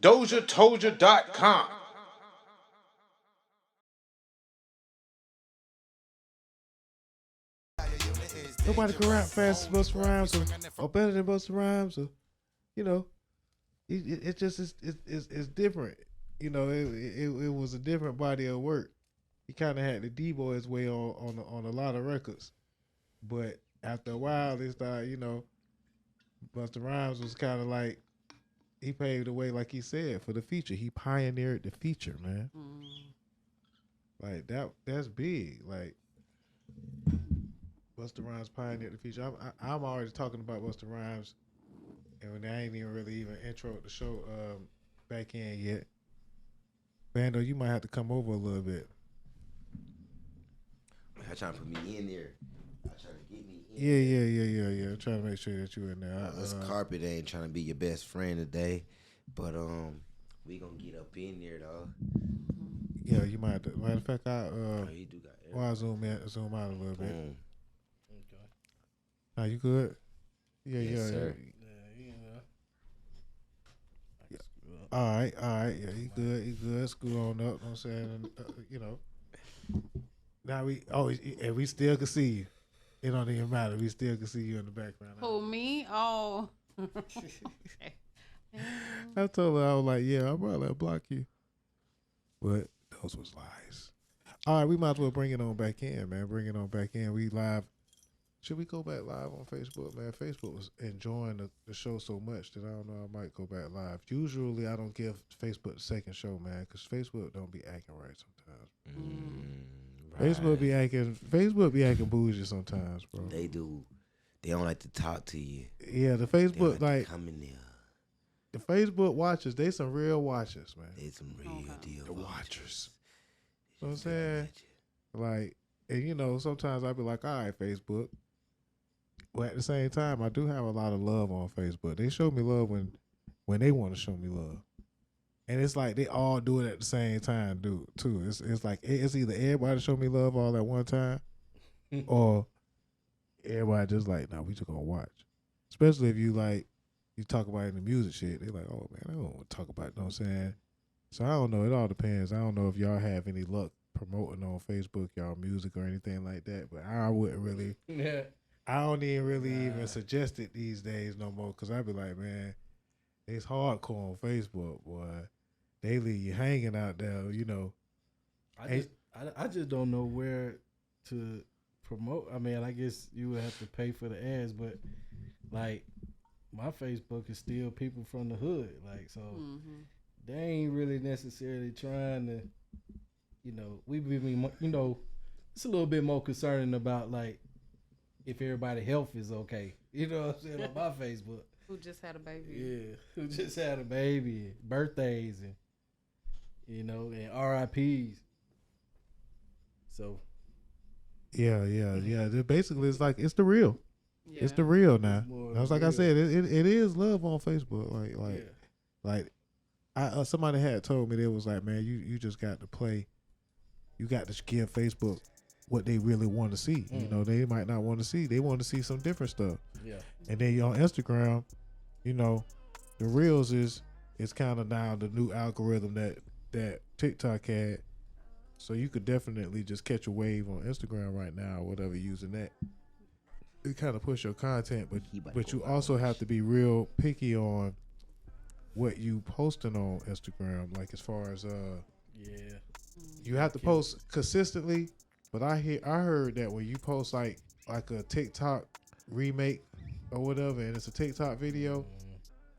DOZHATOLDYA.COM. Nobody can rap fast as Busta Rhymes or better than Busta Rhymes or, you know, it just it's different. You know, it was a different body of work. He kind of had the D-Boy's way on a lot of records, but after a while, they started, you know, Busta Rhymes was kind of like he paved the way, like he said, for the feature. He pioneered the feature, man. Like that's big. Like Busta Rhymes pioneered the feature. I'm already talking about Busta Rhymes, and when I ain't even really intro the show back in yet. Bando, you might have to come over a little bit. I trying to put me in there. I trying to get me in. Yeah. I'm trying to make sure that you in there. This carpet ain't trying to be your best friend today, but we gonna get up in there though. Yeah, you might have to. Matter of fact, You do got I'll zoom out a little bit. Okay. Now you good? Yeah, Yes, sir. All right. Yeah, he good. Scoot on up. Know what I'm saying, you know. Now we still can see you. It don't even matter. We still can see you in the background. Who, me? Oh. I told her, I was like, yeah, I'll probably block you. But those was lies. All right, we might as well bring it on back in, man. Bring it on back in. We live. Should we go back live on Facebook, man? Facebook was enjoying the show so much that I don't know, I might go back live. Usually I don't give Facebook the second show, man, because Facebook don't be acting right sometimes. Right. Facebook be acting bougie sometimes, bro. They do. They don't like to talk to you. Yeah, the They Facebook, like to come in there. the Facebook watchers, they some real watchers, man. They some real deal The watchers. watchers. You know what I'm saying? Like, and you know, sometimes I be like, all right, Facebook. Well, at the same time, I do have a lot of love on Facebook. They show me love when they want to show me love. And it's like they all do it at the same time, too. It's like it's either everybody show me love all at one time, or everybody just like, nah, we just gonna watch. Especially if you talk about it in the music shit. They like, oh man, I don't want to talk about it, you know what I'm saying? So I don't know. It all depends. I don't know if y'all have any luck promoting on Facebook y'all music or anything like that, but I wouldn't really. Yeah. I don't even really even suggest it these days no more, because I be like, man, it's hardcore on Facebook, boy. They leave you hanging out there, you know. I just don't know where to promote. I mean, I guess you would have to pay for the ads, but like my Facebook is still people from the hood, like, so they ain't really necessarily trying to, you know, we be, you know, it's a little bit more concerning about like if everybody health is okay. You know what I'm saying? On my Facebook. Who just had a baby. Yeah. Who just had a baby. Birthdays and, you know, and RIPs. So. Yeah. Basically, it's like, it's the real. Yeah. It's the real now. That's like real. I said, it is love on Facebook. Somebody had told me, they was like, man, you just got to play. You got to give Facebook what they really want to see. You know, they might not want to see. They want to see some different stuff. Yeah. And then on Instagram, you know, the reels is kind of now the new algorithm that TikTok had. So you could definitely just catch a wave on Instagram right now, or whatever, using that. It kind of push your content, but you also have to be real picky on what you posting on Instagram. Like as far as you have to post consistently. But I heard that when you post like a TikTok remake or whatever, and it's a TikTok video,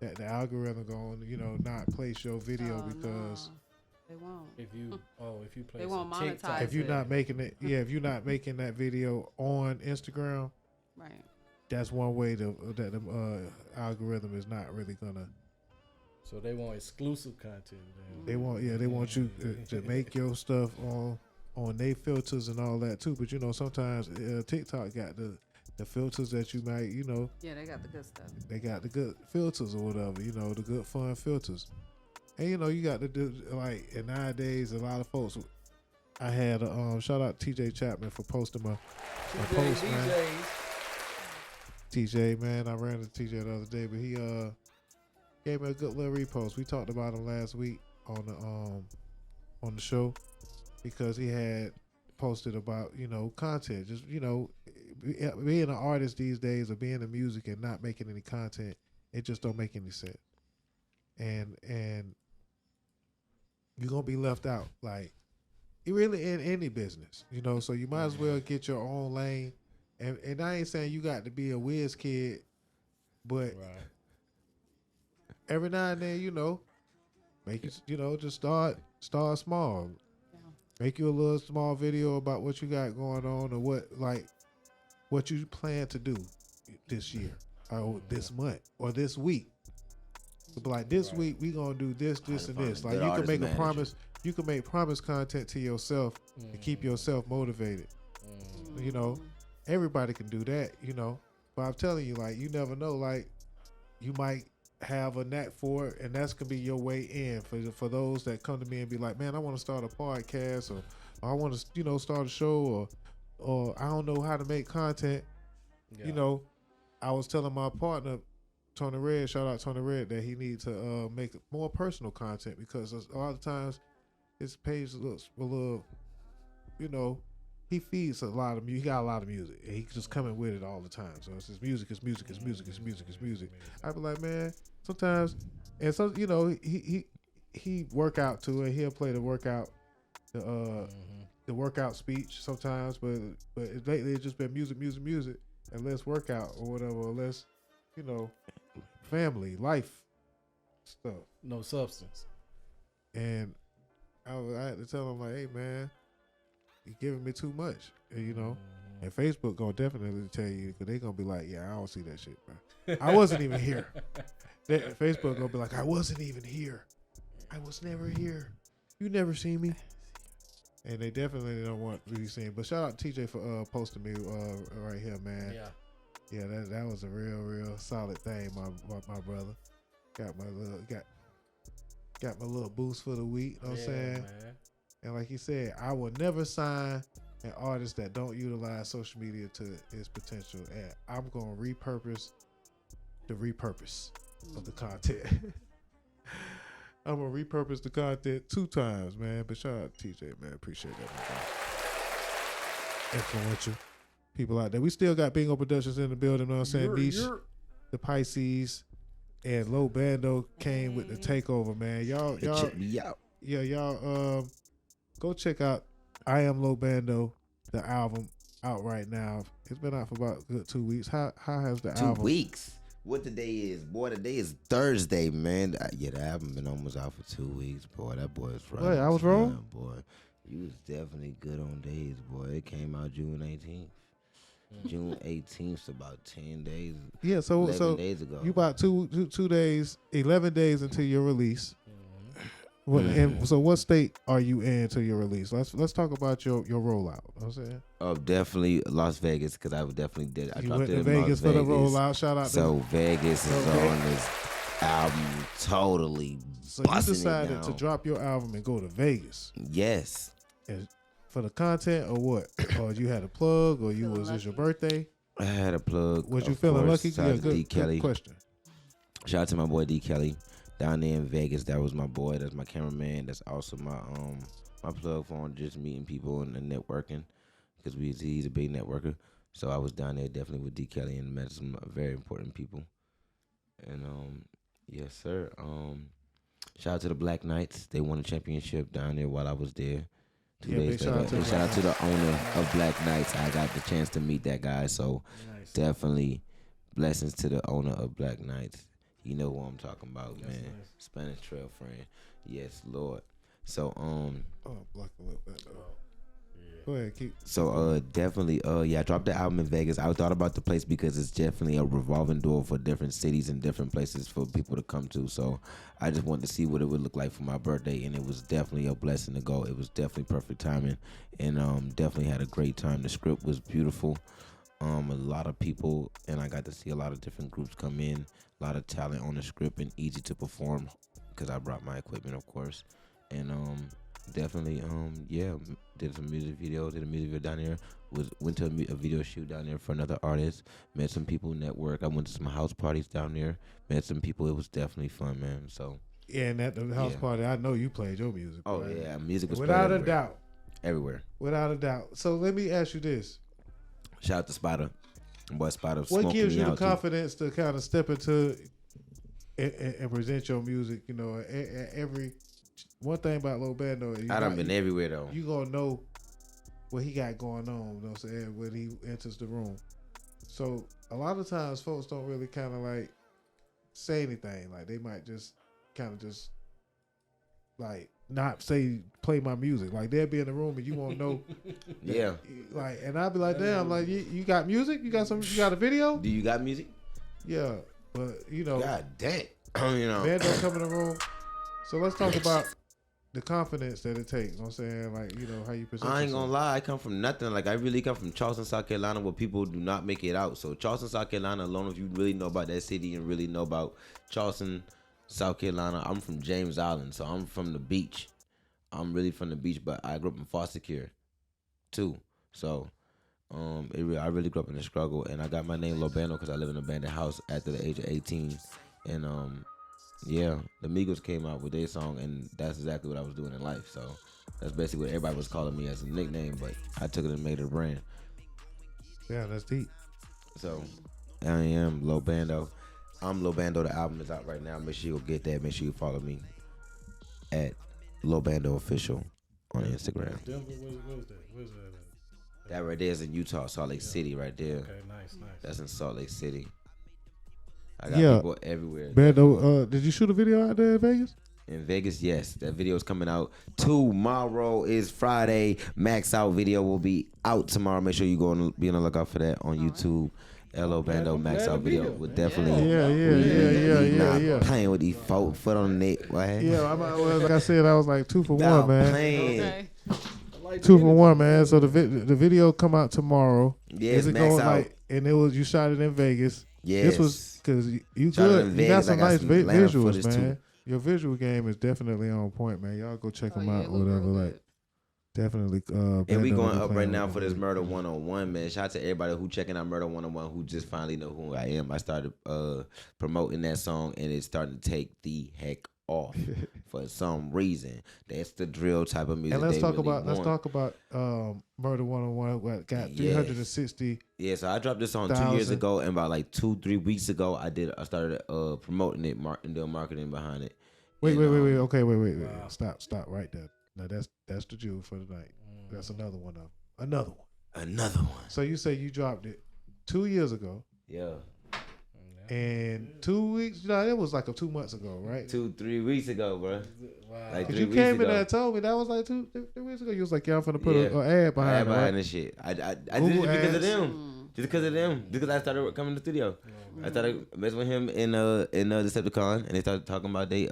that the algorithm going, you know, not place your video because they won't. If you place they won't monetize TikTok, if you're not making it, if you're not making that video on Instagram, right? That's one way that the algorithm is not really gonna. So they want exclusive content. They want you to make your stuff on their filters and all that too. But you know, sometimes TikTok got the filters that you might, you know. Yeah, they got the good stuff. They got the good filters or whatever, you know, the good fun filters. And you know, you got to do like, and nowadays a lot of folks. I had a shout out TJ Chapman for posting my post, man. TJ, man, I ran into TJ the other day, but gave me a good little repost. We talked about him last week on the show because he had posted about content. Just being an artist these days or being in music and not making any content, it just don't make any sense. And you're gonna be left out. Like you really in any business, So you might as well get your own lane. And I ain't saying you got to be a whiz kid, but every now and then, make it, just start small. Yeah. Make you a little small video about what you got going on or what you plan to do this year or this month or this week. So be like, this week we gonna do this, and this. Like you can make a promise. You can make promise content to yourself to keep yourself motivated. Everybody can do that, But I'm telling you, like, you never know. Like, you might have a knack for it, and that's gonna be your way in for those that come to me and be like, man, I want to start a podcast or I want to, start a show or I don't know how to make content. Yeah. I was telling my partner, Tony Red, shout out Tony Red, that he needs to make more personal content because a lot of times his page looks a little, he feeds a lot of music. He got a lot of music, and he's just coming with it all the time. So it's just music, it's music, it's music, it's music, it's music. I be like, man, sometimes, and so he work out to it. He'll play the workout, the workout speech sometimes, but lately it's just been music, and less workout or whatever, or less, family, life stuff. No substance. And I had to tell him like, hey man, you're giving me too much, and Facebook gonna definitely tell you because they gonna be like, yeah, I don't see that shit, bro. I wasn't even here. Facebook gonna be like, I wasn't even here. I was never here. You never seen me. And they definitely don't want to be seen. But shout out to TJ for posting me right here, man. Yeah, that was a real solid thing, my brother. Got my little boost for the week. You know what I'm saying? Man. And like he said, I will never sign an artist that don't utilize social media to its potential. And I'm gonna repurpose of the content. I'm gonna repurpose the content 2 times, man. But shout out to TJ, man. Appreciate that, man. Influential people out there. We still got Bingo Productions in the building, you know what I'm saying? Niche, the Pisces, and Lo Bandoe came with the takeover, man. Y'all, go check out I Am Lo Bandoe, the album out right now. It's been out for about a good 2 weeks. How has the album? 2 weeks. What today is? Boy, today is Thursday, man. The album been almost out for 2 weeks, boy. That boy is right. Boy, I was wrong? Boy. You was definitely good on days, boy. It came out June 18th. June 18th, about 10 days. Yeah, so 11 days ago. You about 2 days, 11 days until your release. And so what state are you in until your release? Let's talk about your rollout. You know what I'm saying? Definitely Las Vegas, because I definitely did. I dropped went it to in Vegas Las for the Vegas. rollout. Shout out So to Vegas is on this album totally. So you decided to drop your album and go to Vegas. Yes. And for the content or what? Or you had a plug, or was this your birthday? I had a plug. Was you feeling lucky? Shout out to D. Kelly. Good question. Shout out to my boy D. Kelly down there in Vegas. That was my boy. That's my cameraman. That's also my plug for just meeting people and networking, because he's a big networker. So I was down there definitely with D. Kelly and met some very important people. And yes sir. Shout out to the Black Knights. They won a championship down there while I was there. 2 days later. And shout out to the owner of Black Knights. I got the chance to meet that guy. So definitely blessings to the owner of Black Knights. You know what I'm talking about, man. Nice. Spanish Trail friend. Yes, Lord. So block a little bit. Go ahead, keep. So definitely I dropped the album in Vegas. I thought about the place because it's definitely a revolving door for different cities and different places for people to come to. So I just wanted to see what it would look like for my birthday, and it was definitely a blessing to go. It was definitely perfect timing, and definitely had a great time. The script was beautiful. A lot of people, and I got to see a lot of different groups come in. A lot of talent on the script and easy to perform because I brought my equipment, of course. And definitely. Yeah, did some music video. Did a music video down there. Went to a video shoot down there for another artist. Met some people, network. I went to some house parties down there. Met some people. It was definitely fun, man. So. Yeah, and at the house party, I know you played your music. Oh right? yeah, music was without played a doubt. Everywhere. Without a doubt. So let me ask you this: Shout out to Spider, boy Spider. what gives you the too. confidence to kind of step into and present your music? You know, every one thing about Lo Bandoe, I done been everywhere though. You gonna know what he got going on. You know what I'm saying, when he enters the room. So a lot of times, folks don't really kind of like say anything. Like they might just kind of just like not say play my music. Like they'll be in the room and you won't know. Yeah. Like, and I'll be like, damn, like you got music? You got a video? Do you got music? Yeah, but you know, God damn, you know, man don't come in the room. So let's talk about the confidence that it takes. You know what I'm saying, like, you know, how you present I ain't yourself. gonna lie, I come from nothing. Like I really come from Charleston, South Carolina, where people do not make it out. So Charleston, South Carolina alone, if you really know about that city and really know about Charleston, South Carolina, I'm from James Island, so I'm from the beach. I'm really from the beach, but I grew up in foster care too. So I really grew up in the struggle, and I got my name Lo Bandoe because I live in an abandoned house after the age of 18. And yeah, the Migos came out with their song, and that's exactly what I was doing in life. So that's basically what everybody was calling me as a nickname, but I took it and made it a brand. Yeah, that's deep. So I am Lo Bandoe. I'm Lo Bandoe. The album is out right now. Make sure you go get that. Make sure you follow me at Lo Bandoe Official on Instagram. Denver, where's that? Where's that at? That right there is in Utah, Salt Lake City, right there. Okay, nice. That's in Salt Lake City. I got people everywhere. Bandoe, did you shoot a video out there in Vegas? In Vegas, yes. That video is coming out tomorrow. Is Friday. Max Out video will be out tomorrow. Make sure you go and be on the lookout for that on YouTube. Lo Bandoe Max Out video would definitely. Yeah. Playing with these foot on the neck. What? Yeah, like I said, I was like 2 for 1, man. Okay. 2 for 1, man. So the video come out tomorrow. Yes, Is it Max going Out. like? And it was, you shot it in Vegas. Yes. This was because you Shot it good. in You Vegas. got some I got nice some Atlanta visuals, footage, man. too. Your visual game is definitely on point, man. Y'all go check them out, whatever. Like, definitely. And we Bandoe going be up playing right now with for this them. Murder 101, man. Shout out to everybody who checking out Murder 101 who just finally know who I am. I started promoting that song, and it's starting to take the heck off for some reason. That's the drill type of music. And let's they talk really about want. Murder 101. What got 360. Yeah, so I dropped this song 2 years ago, and about like 2-3 weeks ago, I started promoting it and doing marketing behind it. Wait. And, Okay, wait. Stop right there. Now that's the jewel for the night. That's another one of another one. So you say you dropped it 2 years ago, Yeah. and 2 weeks. You know, it was like 2 months ago, right? 2-3 weeks ago, bro. Wow. Like 'Cause 3 you weeks came ago. in there and told me that was like 2-3 weeks ago. You was like, "Yeah, I'm finna put Yeah. an ad behind it." Right? this shit. I did Google it because of ads. them. Just because of them. Just because I started coming to the studio. I started messing with him in Decepticon, and they started talking about they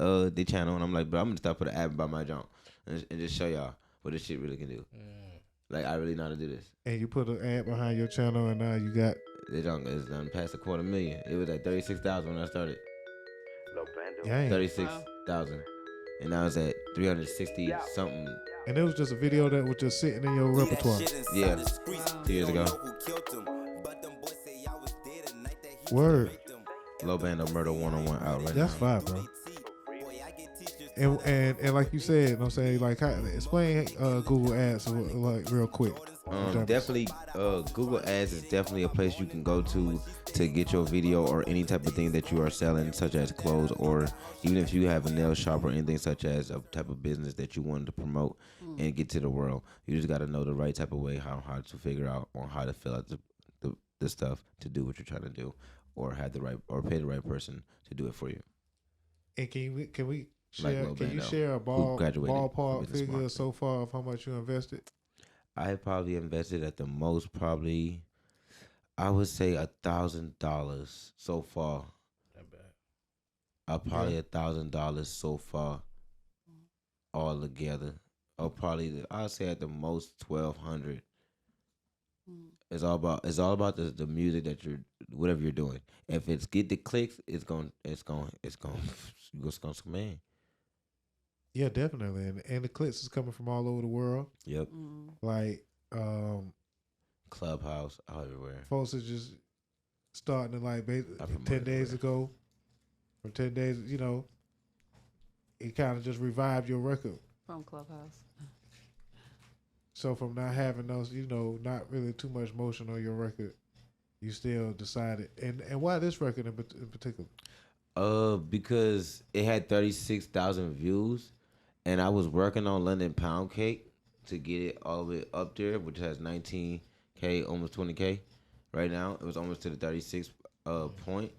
channel, and I'm like, bro, I'm gonna start putting an ad by my junk and just show y'all what this shit really can do. Like I really know how to do this. And you put an ad behind your channel, and now you got. The junk is done past $250,000. It was at 36,000 when I started. Dang. 36,000, and now it's at 360 something. And it was just a video that was just sitting in your repertoire. Yeah, 2 years ago. Word. Lo Bandoe Murder 101 out right That's now. fine, bro. And like you said, you know what I'm saying, like explain Google Ads like real quick. Definitely, Google Ads is definitely a place you can go to get your video or any type of thing that you are selling, such as clothes, or even if you have a nail shop or anything such as a type of business that you wanted to promote and get to the world. You just got to know the right type of way how to figure out on how to fill out the stuff to do what you're trying to do, or have the right or pay the right person to do it for you. And can we Like share? Lo Can you Bandoe, share a who graduated ballpark business figure marketing. so far of how much you invested? I have probably invested at the most, I would say $1,000 so far. Not bad. Probably $1,000 so far, all together. Or probably I'd say at the most 1,200. It's all about the music that whatever you're doing. If it's get the clicks, it's gonna command. Yeah, definitely. And the clips is coming from all over the world. Yep. Like, Clubhouse, all everywhere. folks are just starting to like I promote 10 days everywhere. ago. From 10 days, you know, it kind of just revived your record. From Clubhouse. So from not having those, you know, not really too much motion on your record, you still decided. And why this record in particular? Because it had 36,000 views, and I was working on London Pound Cake to get it all the way up there, which has 19K, almost 20K. Right now, it was almost to the 36 point.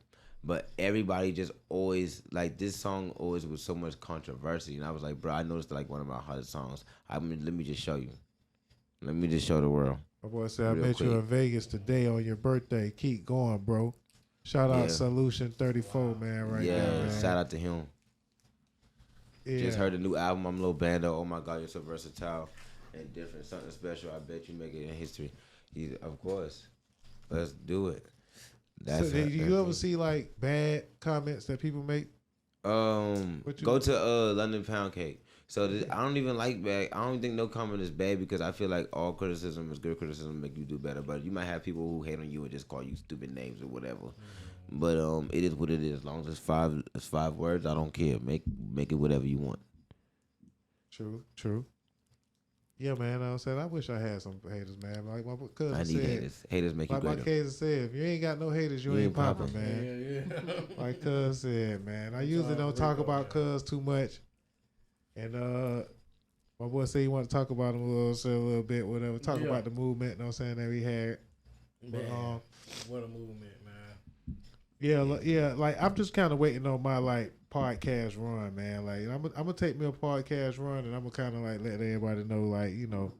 But everybody just always, like, this song always was so much controversy. And I was like, bro, I noticed like one of my hottest songs. I mean, let me just show you. Let me just show the world. My boy said, I Real met you quick. in Vegas today on your birthday. Keep going, bro. Shout out Yeah. Solution 34, man, right yeah, there, man. shout out to him. Yeah. Just heard the new album, I'm Lo Bandoe. Oh my God, you're so versatile and different. Something special. I bet you make it in history. Of course. Let's do it. So do you ever see like bad comments that people make? Go to London Pound Cake. So I don't even like bad. I don't think no comment is bad because I feel like all criticism is good criticism, make you do better. But you might have people who hate on you and just call you stupid names or whatever. But it is what it is. As long as it's five words, I don't care. Make it whatever you want. True. Yeah, man. I said I wish I had some haters, man. Like my cousin I need said, haters. Haters make you like my greater. cousin said, if you ain't got no haters, you ain't popping, man. Yeah. Like cuz said, man. I usually don't talk about cuz too much. And my boy said he want to talk about him a little bit, whatever. Talk about the movement, you know what I'm saying, that we had. Man, But, what a movement, man. yeah, like I'm just kind of waiting on my like podcast run, man. Like I'm gonna take me a podcast run, and I'm gonna kind of like let everybody know, like, you know,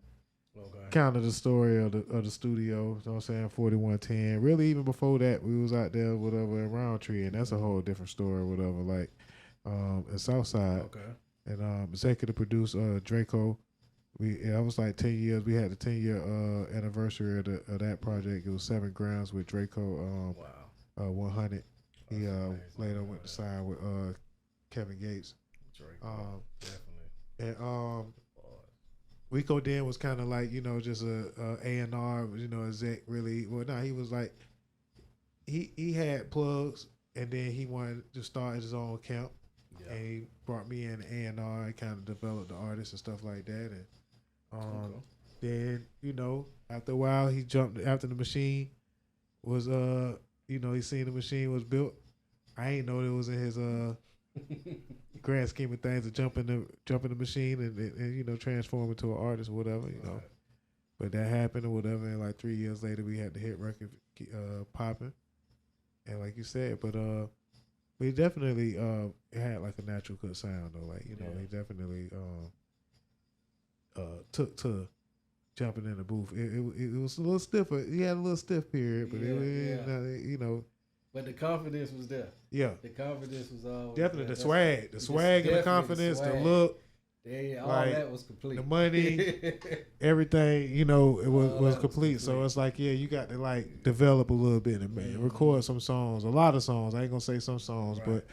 kind of the story of the studio. You know what I'm saying? 4110. Really, even before that, we was out there, whatever, in Roundtree, and that's a whole different story, whatever. Like, in Southside. Okay. And executive producer Draco. I was like 10 years. We had the 10-year anniversary of that project. It was 7 grams with Draco. 100. He later went to sign with Kevin Gates. Draco. Definitely. And Rico Den was kind of like, you know, just a A&R, you know, exec really. Well, no, he was like, he had plugs, and then he wanted to start his own camp. Yeah. And he brought me in A&R and kind of developed the artists and stuff like that. And then, you know, after a while, he jumped after the machine was, you know, he seen the machine was built. I ain't know it was in his grand scheme of things to jump in the machine and you know, transform into an artist or whatever, you know. But that happened or whatever, and like 3 years later, we had the hit record popping. And like you said, but we definitely had like a natural good sound though. Like, you know, he definitely took to jumping in the booth. It was a little stiffer. He had a little stiff period, but you know. But the confidence was there. Yeah. The confidence was always definitely there. the swag. The swag and the confidence, the look. Yeah, all like, that was complete. The money, everything, you know, it was complete. So it's like, yeah, you got to like develop a little bit and record some songs, a lot of songs. I ain't gonna say some songs, but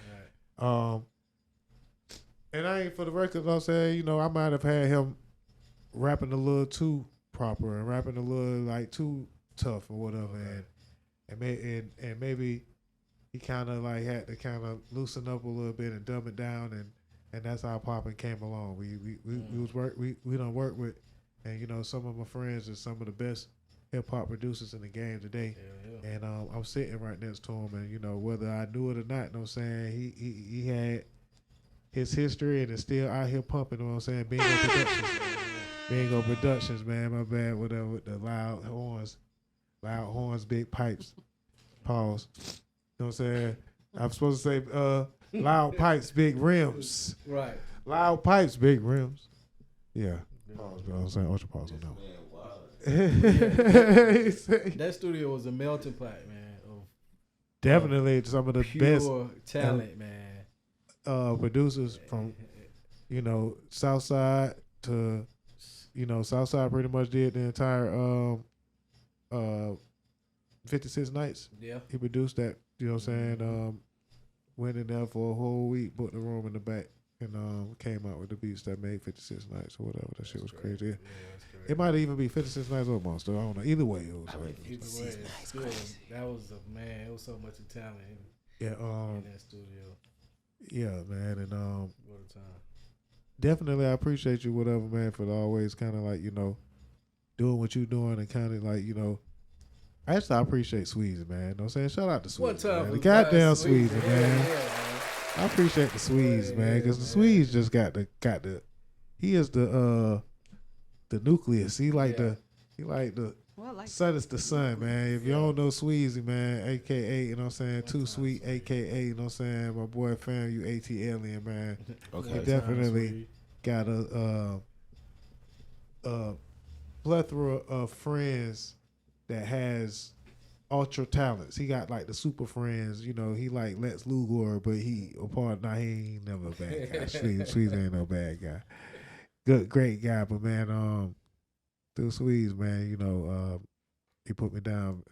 and I ain't, for the record, I'm saying, you know, I might have had him rapping a little too proper and rapping a little like too tough or whatever, and maybe he kind of like had to kind of loosen up a little bit and dumb it down, and that's how popping came along. We done work with, and you know, some of my friends are some of the best hip hop producers in the game today. And I'm sitting right next to him, and you know, whether I knew it or not, you know what I'm saying, he had his history and is still out here pumping, you know what I'm saying, Bingo Productions, man, my bad, whatever, with the loud horns, big pipes, pause. You know what I'm saying? I'm supposed to say loud pipes, big rims. Right. Loud pipes, big rims. Yeah. Pause, bro. I'm saying ultra pause on that. That studio was a melting pot, man. Of definitely some of the best talent, man. Producers from, you know, Southside to, you know, Southside pretty much did the entire 56 Nights. Yeah. He produced that, you know what I'm saying? Went in there for a whole week, booked the room in the back, and came out with the beats that made 56 Nights or whatever. That shit was great. crazy. Yeah, that's great. It might even be 56 Nights or Monster. I don't know. Either way, it was like, Either way, it's still, that was a man. It was so much talent yeah, in that studio. yeah, man, and What a time. definitely I appreciate you, whatever, man, for always kind of like, doing what you doing and kind of like, actually I appreciate Sweezy, man. You know what I'm saying? Shout out to One Sweezy, time man. The was goddamn nice, Sweezy. Sweezy, Yeah, man. yeah, man. I appreciate the Swedes, man, because the Swedes just got the. He is the nucleus. He like the sun is the sun, man. If you don't know Sweezy, man, AKA, you know what I'm saying, Too Sweet, AKA, you know what I'm saying, my boy fam, you AT alien, man. Okay. He definitely got a plethora of friends that has ultra talents. He got like the super friends, he like Lex Luger, but he ain't never a bad guy. Sweezy ain't no bad guy. Great guy, but man, through Sweezy, man, he put me down,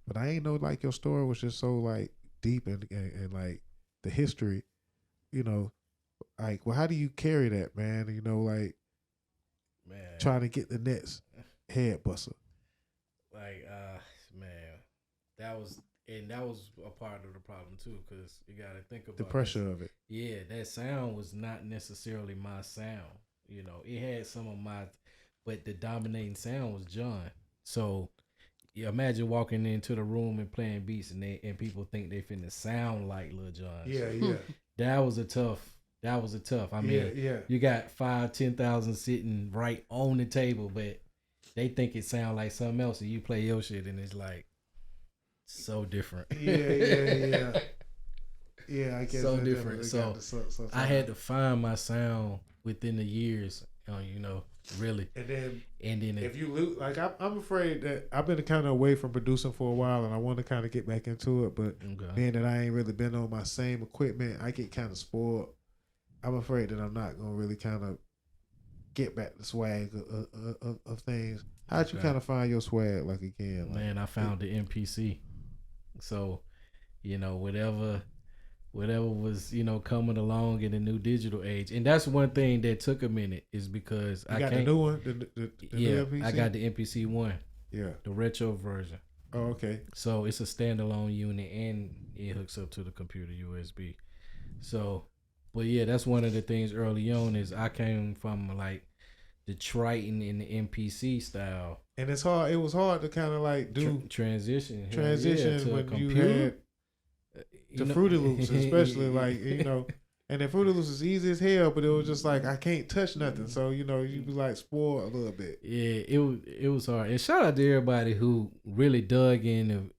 but I ain't know like your story was just so like deep and like the history, like, well, how do you carry that, man? Like, Man, trying to get the next head buster. like, man, that was a part of the problem too, because you got to think about The pressure of it. Yeah, that sound was not necessarily my sound. It had some of my, but the dominating sound was John. So, you imagine walking into the room and playing beats, and people think they finna sound like Lil Jon. Yeah. That was a tough. I mean, you got 5,000-10,000 sitting right on the table, but they think it sound like something else, and you play your shit, and it's like so different. Yeah. I guess So that different. definitely So got the I had to find my sound within the years, really. And then And then if you lose, like I'm afraid that I've been kind of away from producing for a while, and I want to kind of get back into it, but being that I ain't really been on my same equipment, I get kind of spoiled. I'm afraid that I'm not gonna really kind of get back the swag of things. How'd you kind of find your swag like again? Like, man, I found the MPC. So, whatever was, coming along in the new digital age. And that's one thing that took a minute, is because you got the new one? The new MPC? I got the MPC 1. Yeah. The retro version. Oh, okay. So it's a standalone unit, and it hooks up to the computer USB. So, but yeah, that's one of the things early on, is I came from like the Triton and the MPC style. And it's hard. It was hard to kind of like do transition when a computer. you had the Fruity Loops, especially like, and then Fruity Loops is easy as hell, but it was just like I can't touch nothing. So you be like spoiled a little bit. Yeah, it was hard. And shout out to everybody who really dug into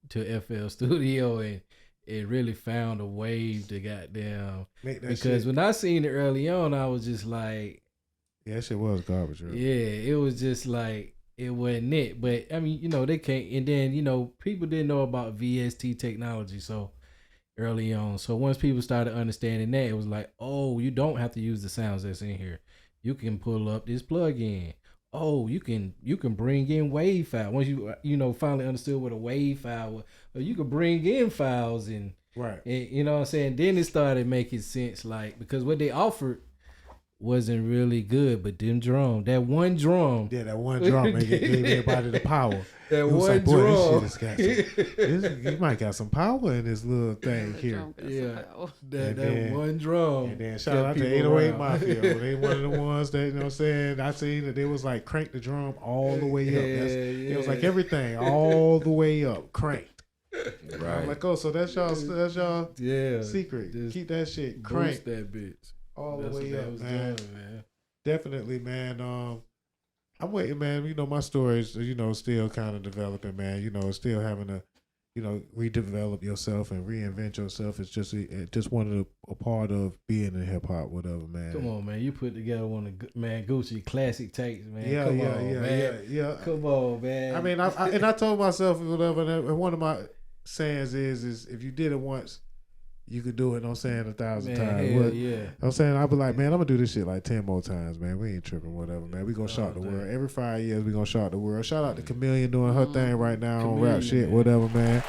FL Studio and it really found a way to goddamn Make that because shit. when I seen it early on, I was just like, yeah, that shit was garbage. Really. Yeah, it was just like it wasn't it. But I mean, they can't. And then people didn't know about VST technology, so early on. So once people started understanding that, it was like, oh, you don't have to use the sounds that's in here. You can pull up this plug-in. Oh, you can bring in wave file. Once you finally understood what a wave file was, or you could bring in files and right. And you know what I'm saying? Then it started making sense, like, because what they offered wasn't really good, but that one drum gave everybody the power. That it was one like, boy, drum. This shit has got you might got some power in this little thing here. Yeah, that one drum. And then shout out to 808 Mafia. They one of the ones that, you know what I'm saying, I seen that they was like crank the drum all the way up. It was like everything all the way up, cranked. Right. I'm like, oh, so that's y'all secret. Just keep that shit cranked. That bitch. All the way up, man. Definitely, man. I'm waiting, man. My story is, still kind of developing, man. Still having to, redevelop yourself and reinvent yourself. It's just one of a part of being in hip hop, whatever, man. Come on, man. You put together one of Gucci classic takes, man. Yeah, Come on, man. Come on, man. I mean, I told myself whatever, and one of my sayings is if you did it once, you could do it, I'm saying, 1,000 times. Yeah. I'm saying, I'll be like, man, I'm going to do this shit like 10 more times, man. We ain't tripping, whatever, man. We going to shock the world. Every 5 years, we going to shock the world. Shout out to Chameleon doing her thing right now on rap shit, whatever, man.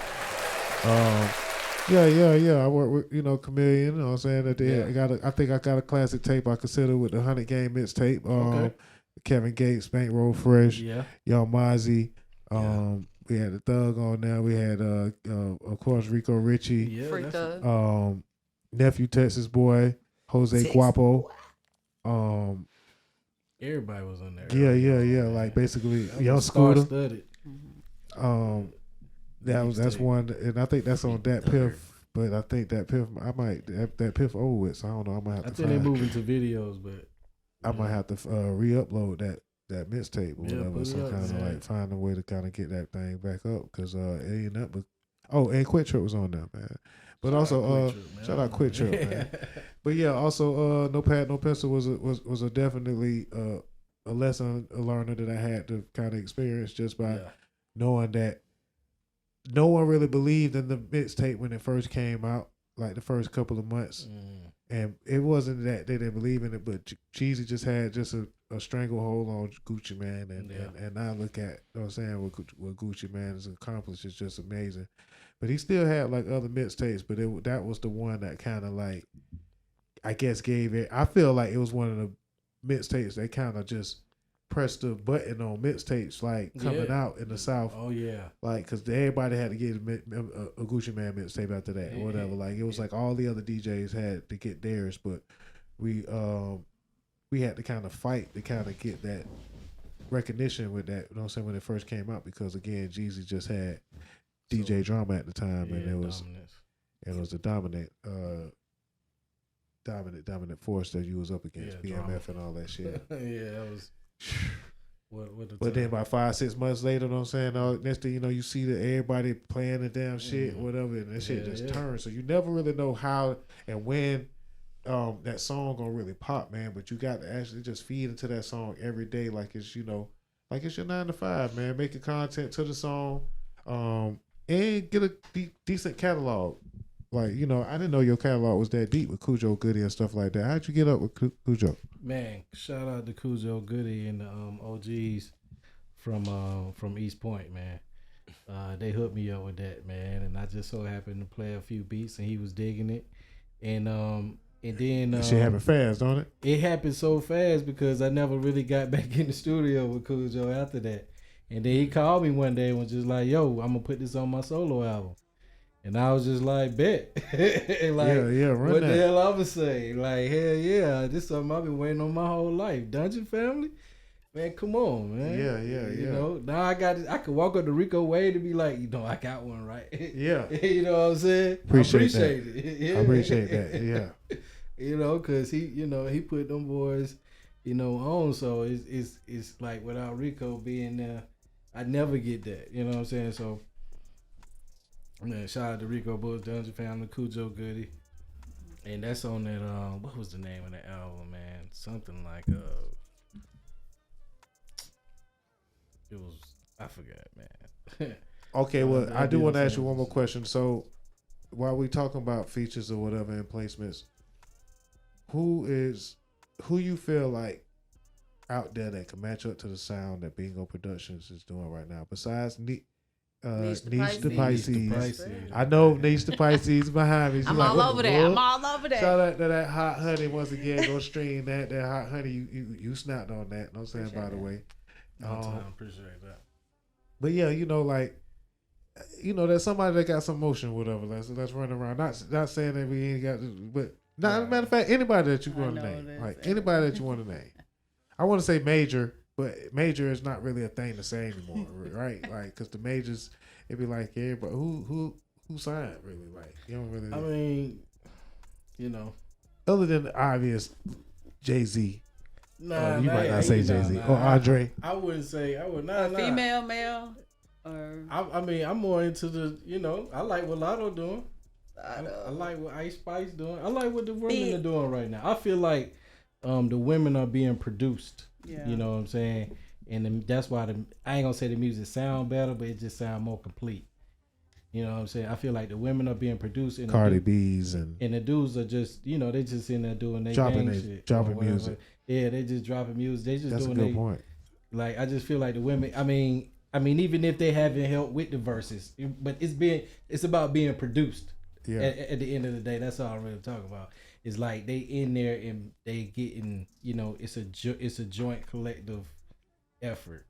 Yeah. I work with, Chameleon, you know what I'm saying? That they Yeah. I think I got a classic tape I consider with the 100 Game mixtape. Okay. Kevin Gates, Bankroll Fresh, Yeah. Young Mozzie. We had the Thug on there. We had of course Rico Richie. Yeah. Free Thug. Nephew Texas Boy, Jose Texas Guapo. Everybody was on there. Yeah. Like basically Young Scooter. That's one, and I think that's on that Piff. But I think that Piff, that Piff over with. So I don't know. I might have to. I think they moving to videos, but I might have to re-upload that mixtape or whatever. put it So up, kind of man. like find a way to kind of get that thing back up because it ain't nothing but. And Quick Trip was on there, man. But also, shout out Quick Trip, man. But yeah, also, No Pad, No Pencil was a definitely a lesson, a learner that I had to kind of experience just by knowing that no one really believed in the mixtape when it first came out, like the first couple of months. And it wasn't that they didn't believe in it, but Jeezy just had just a stranglehold on Gucci Man. And I look at, you know what I'm saying, what Gucci Man has accomplished is just amazing. But he still had like other mixtapes, but that was the one that kind of like, I guess gave it, I feel like it was one of the mixtapes that kind of just pressed the button on mixtapes like coming out in the South. Oh yeah, like because everybody had to get a Gucci Man mixtape after that or whatever. Like it was like all the other DJs had to get theirs, but we had to kind of fight to kind of get that recognition with that. You know what I'm saying, when it first came out, because again, Jeezy just had DJ Drama at the time, and it was the dominant force that you was up against, BMF and all that shit. That was. But then about 5-6 months later, you know what I'm saying, next thing you know, you see that everybody playing the damn shit, whatever, and that shit just turns. So you never really know how and when that song gonna really pop, man. But you got to actually just feed into that song every day, like it's like it's your 9 to 5, man. Making content to the song, and get a decent catalog. Like, I didn't know your catalog was that deep with Cujo Goody and stuff like that. How'd you get up with Cujo? Man, shout out to Cujo Goody and the OGs from East Point, man. They hooked me up with that, man, and I just so happened to play a few beats, and he was digging it. And then that shit happened fast, don't it? It happened so fast because I never really got back in the studio with Cujo after that. And then he called me one day and was just like, "Yo, I'm gonna put this on my solo album." And I was just like, bet. Like, run what that. the hell I was saying? Like, hell yeah, this is something I've been waiting on my whole life. Dungeon Family? Man, come on, man. Yeah. You know, now I could walk up to Rico Wade and be like, I got one, right? Yeah. You know what I'm saying? Appreciate it. Yeah. I appreciate that, yeah. Because he put them boys, on. So it's like without Rico being there, I never get that. You know what I'm saying? So, man, shout out to Rico Bulls, Dungeon Family, Cujo Goody. And that's on that, what was the name of that album, man? Something like, it was, I forgot, man. Okay, well, I do want to ask you one more question. So, while we talking about features or whatever and placements, who you feel like out there that can match up to the sound that Bingo Productions is doing right now, besides Niche the Pisces? I know Niche the Pisces behind me. I'm all over that. Shout out to that Hot Honey once again. Go stream that Hot Honey. You snapped on that. You know what I'm saying, by the way. Appreciate that. But yeah, there's somebody that got some motion, whatever. Let's run around. Not saying that we ain't got, but as a matter of fact, anybody that you want to name, like anybody that you want to name. I want to say Major, but Major is not really a thing to say anymore, right? Like, because the majors, it'd be like, yeah, but who signed really? Like, you don't really. I mean, other than the obvious Jay-Z. Nah, you might not say Jay-Z or Andre. I wouldn't say. I would not. Female, male, or I mean, I'm more into the. I like what Lotto doing. I like what Ice Spice doing. I like what the women are doing right now. I feel like the women are being produced. Yeah. You know what I'm saying? And that's why I ain't gonna say the music sound better, but it just sound more complete. You know what I'm saying? I feel like the women are being produced. And Cardi B's and the dudes are just, they just in there doing their shit. Dropping music. Yeah, they just dropping music. They just That's doing a good point. Like, I just feel like the women, I mean, even if they haven't helped with the verses, but it's about being produced. Yeah. At the end of the day, that's all I'm really talking about. It's like they in there and they getting, it's a joint collective effort.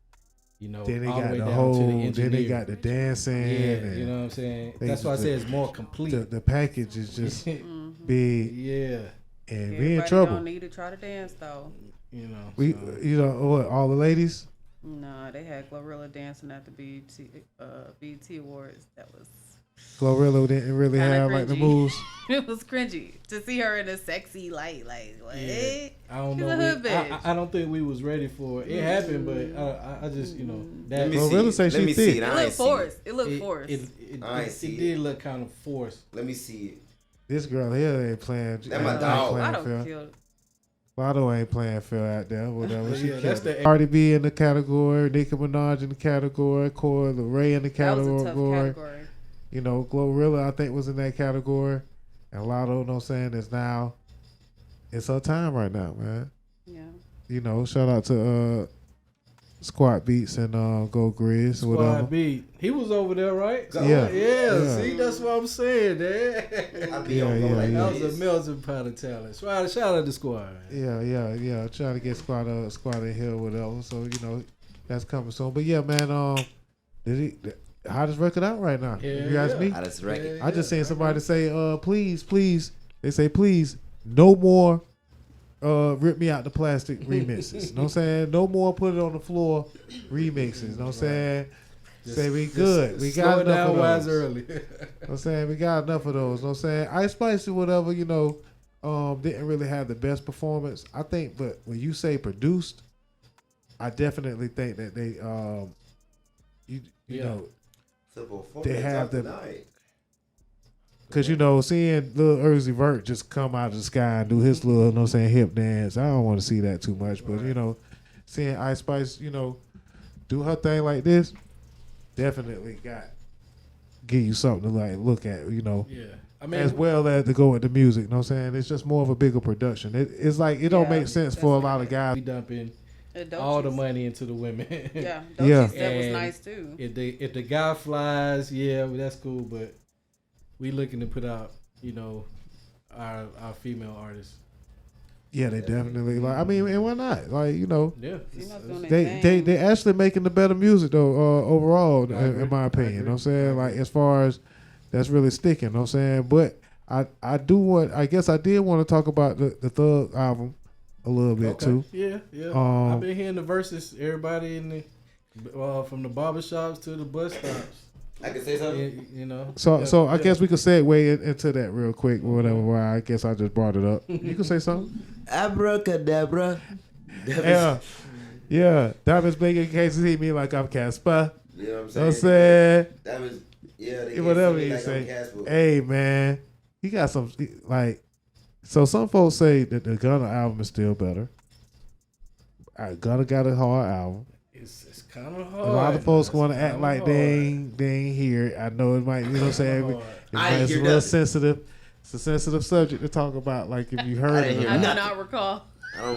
Then they all got the way the down whole. to the Then they engineer. got the dancing. Yeah, and you know what I'm saying. they That's why I just- say it's more complete. the package is just big, Yeah, and we in Everybody trouble. don't need to try to dance though. We, what? All the ladies. No, they had Glorilla dancing at the BET Awards. That was Glorilla didn't really kinda have like the cringy. moves. It was cringy to see her in a sexy light. Like what? yeah. I don't She's know. a hood bitch. I don't think we was ready for it. It happened, but I just that Let me Glorilla see say it. Let she me thick. see it. It I looked ain't see it. forced. It looked forced. It did look kind of forced. Let me see it. This girl here ain't playing. That my ain't dog. playing I don't fair. feel. Lotto ain't playing fair out there. Whatever. She Yeah, that's the- Cardi B in the category, Nicki Minaj in the category, Coi Leray in the That was a tough category. category. Glorilla I think was in that category, and Lotto, you know what I'm saying, is now. It's her time right now, man. Yeah. Shout out to Squat Beats and Go Grizz, whatever. Squad beat. He was over there, right? Yeah. Yeah. See, that's what I'm saying, man. I be Yeah, on go yeah, like yeah. That was this. a melting pot of talent. Shout out to Squad. Man. Yeah. Trying to get Squad in here, whatever. So that's coming soon. But yeah, man. How does record out right now? Yeah, You ask yeah. me. How does record? I just seen somebody say, please. They say, please, no more rip me out the plastic remixes. You know what I'm saying? No more put it on the floor remixes. You know what I'm saying? Say we good. We Slow got it enough down of wise those. early. You know what I'm saying? We got enough of those. You know what I'm saying? Ice Spice or whatever, didn't really have the best performance. I think, but when you say produced, I definitely think that they Yeah. they have the. Because, seeing Lil Uzi Vert just come out of the sky and do his little, you know what I'm saying, hip dance, I don't want to see that too much. But, seeing Ice Spice, do her thing like this, definitely give you something to, look at, Yeah. I mean, as well as to go with the music, you know what I'm saying? It's just more of a bigger production. It's like, it don't make sense for a lot of guys. we dumping And all the Dolce's- money into the women. Yeah. Yeah. Dolce's that was And nice too. If the guy flies, yeah, well, that's cool. But we looking to put out, our female artists. Yeah, they definitely, and why not? Yeah. Females doing their thing. They actually making the better music though, overall, agree. in my opinion. You know what I'm I saying? agree. Like as far as that's really sticking, you know what I'm saying? But I did want to talk about the Thug album a little bit too. Yeah. I've been hearing the verses. Everybody in the from the barbershops to the bus stops. I can say something. So I guess we could segue into that real quick or whatever. Why I guess I just brought it up. You can say something. Abracadabra. Yeah. Diamonds making cases hit me like I'm Casper. You know what I'm You know saying? what I'm saying? That was they Whatever can't see me you like say. I'm Casper. Hey man, he got some So some folks say that the Gunna album is still better. Gunna got a hard album. It's kind of hard. A lot of folks want to It's act kinda like hard. they ain't hear it. I know it might, you know what I'm saying? Hard. It's a hear little nothing. sensitive. It's a sensitive subject to talk about. Like if you heard didn't it. hear I do nothing. not recall.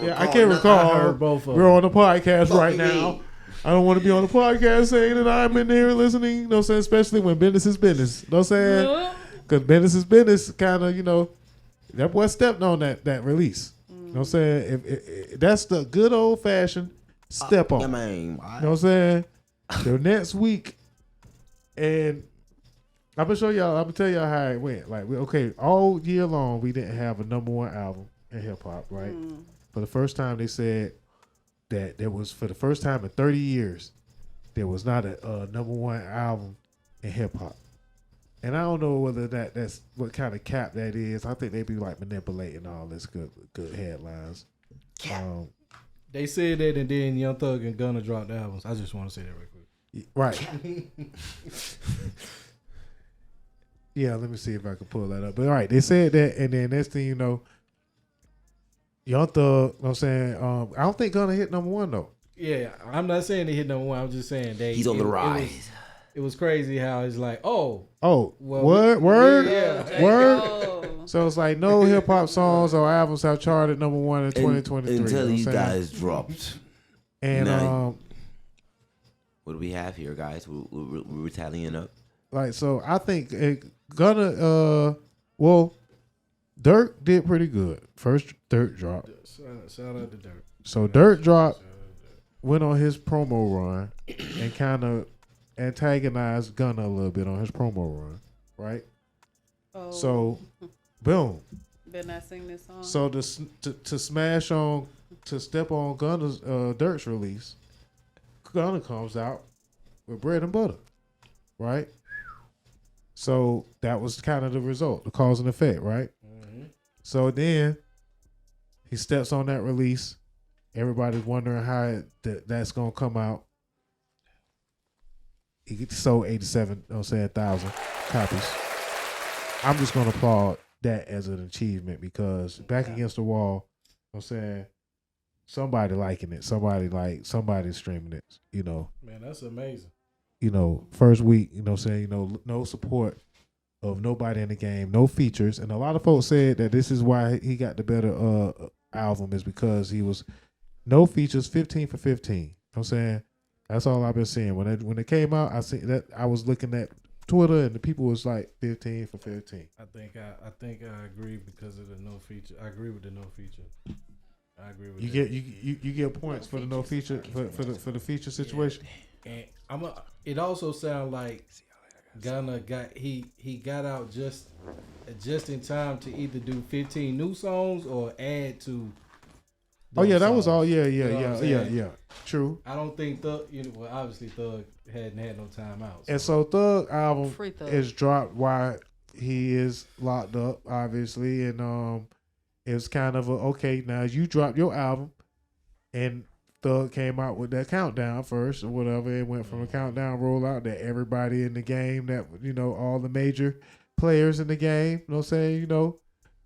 Yeah, I can't recall. I heard both of them. We're on the podcast Fuck right you now. mean? I don't want to be on the podcast saying that I'm in there listening. You know what I'm saying? Especially when business is business. You know what I'm saying? Because business is business, kind of, that boy stepped on that release. You know what I'm saying? If that's the good old fashioned step on. Yeah, You man. know what I'm saying? The next week, and I'm gonna tell y'all how it went. Like, all year long we didn't have a number one album in hip hop, right? For the first time, they said that there was, for the first time in 30 years, there was not a number one album in hip hop. And I don't know whether that's what kind of cap that is. I think they be like manipulating all this good headlines. They said that, and then Young Thug and Gunna dropped the albums. I just want to say that real quick. Right. Yeah, let me see if I can pull that up. But all right, they said that, and then next thing you know, Young Thug, you know what I'm saying, I don't think Gunna hit number one though. Yeah, I'm not saying they hit number one. I'm just saying He's on the rise. It was crazy how it's like, Oh, well, word. yeah. Word. Oh. So it's like no hip hop songs or albums have charted number one in 2023. Until you know these what I'm saying? guys dropped. And Nice. What do we have here, guys? We're tallying up. like, so I think Gunna Well, Dirk did pretty good. First Dirk drop. Shout out to Dirk. So Dirk drop went on his promo run and kind of antagonized Gunna a little bit on his promo run, right? Oh. So, boom. Better not sing this song. So to smash on, to step on Gunna's Dirk's release, Gunna comes out with bread and butter, right? So that was kind of the result, the cause and effect, right? Mm-hmm. So then he steps on that release. Everybody's wondering how that's gonna come out. He sold 87,000 copies. I'm just gonna applaud that as an achievement because back against the wall, you know what I'm saying, somebody liking it, somebody streaming it, you know. Man, that's amazing. You know, first week, you know what I'm saying, you know, no support of nobody in the game, no features. And a lot of folks said that this is why he got the better album is because he was no features, 15 for 15. You know what I'm saying? That's all I've been seeing. When it came out, I see that I was looking at Twitter and the people was like 15 for 15. I think I agree because of the no feature. I agree with the no feature. I agree with you get points for the no feature for the feature situation. Yeah. And it also sounds like Gunna got out just in time to either do 15 new songs or add to. Oh yeah, that songs. was all. Yeah. True. I don't think Thug. Obviously Thug hadn't had no time out. And so Thug album Thug. is dropped while he is locked up, obviously, and it was kind of okay. Now you dropped your album, and Thug came out with that countdown first or whatever. It went from a countdown rollout that everybody in the game, that all the major players in the game, you know what I'm saying,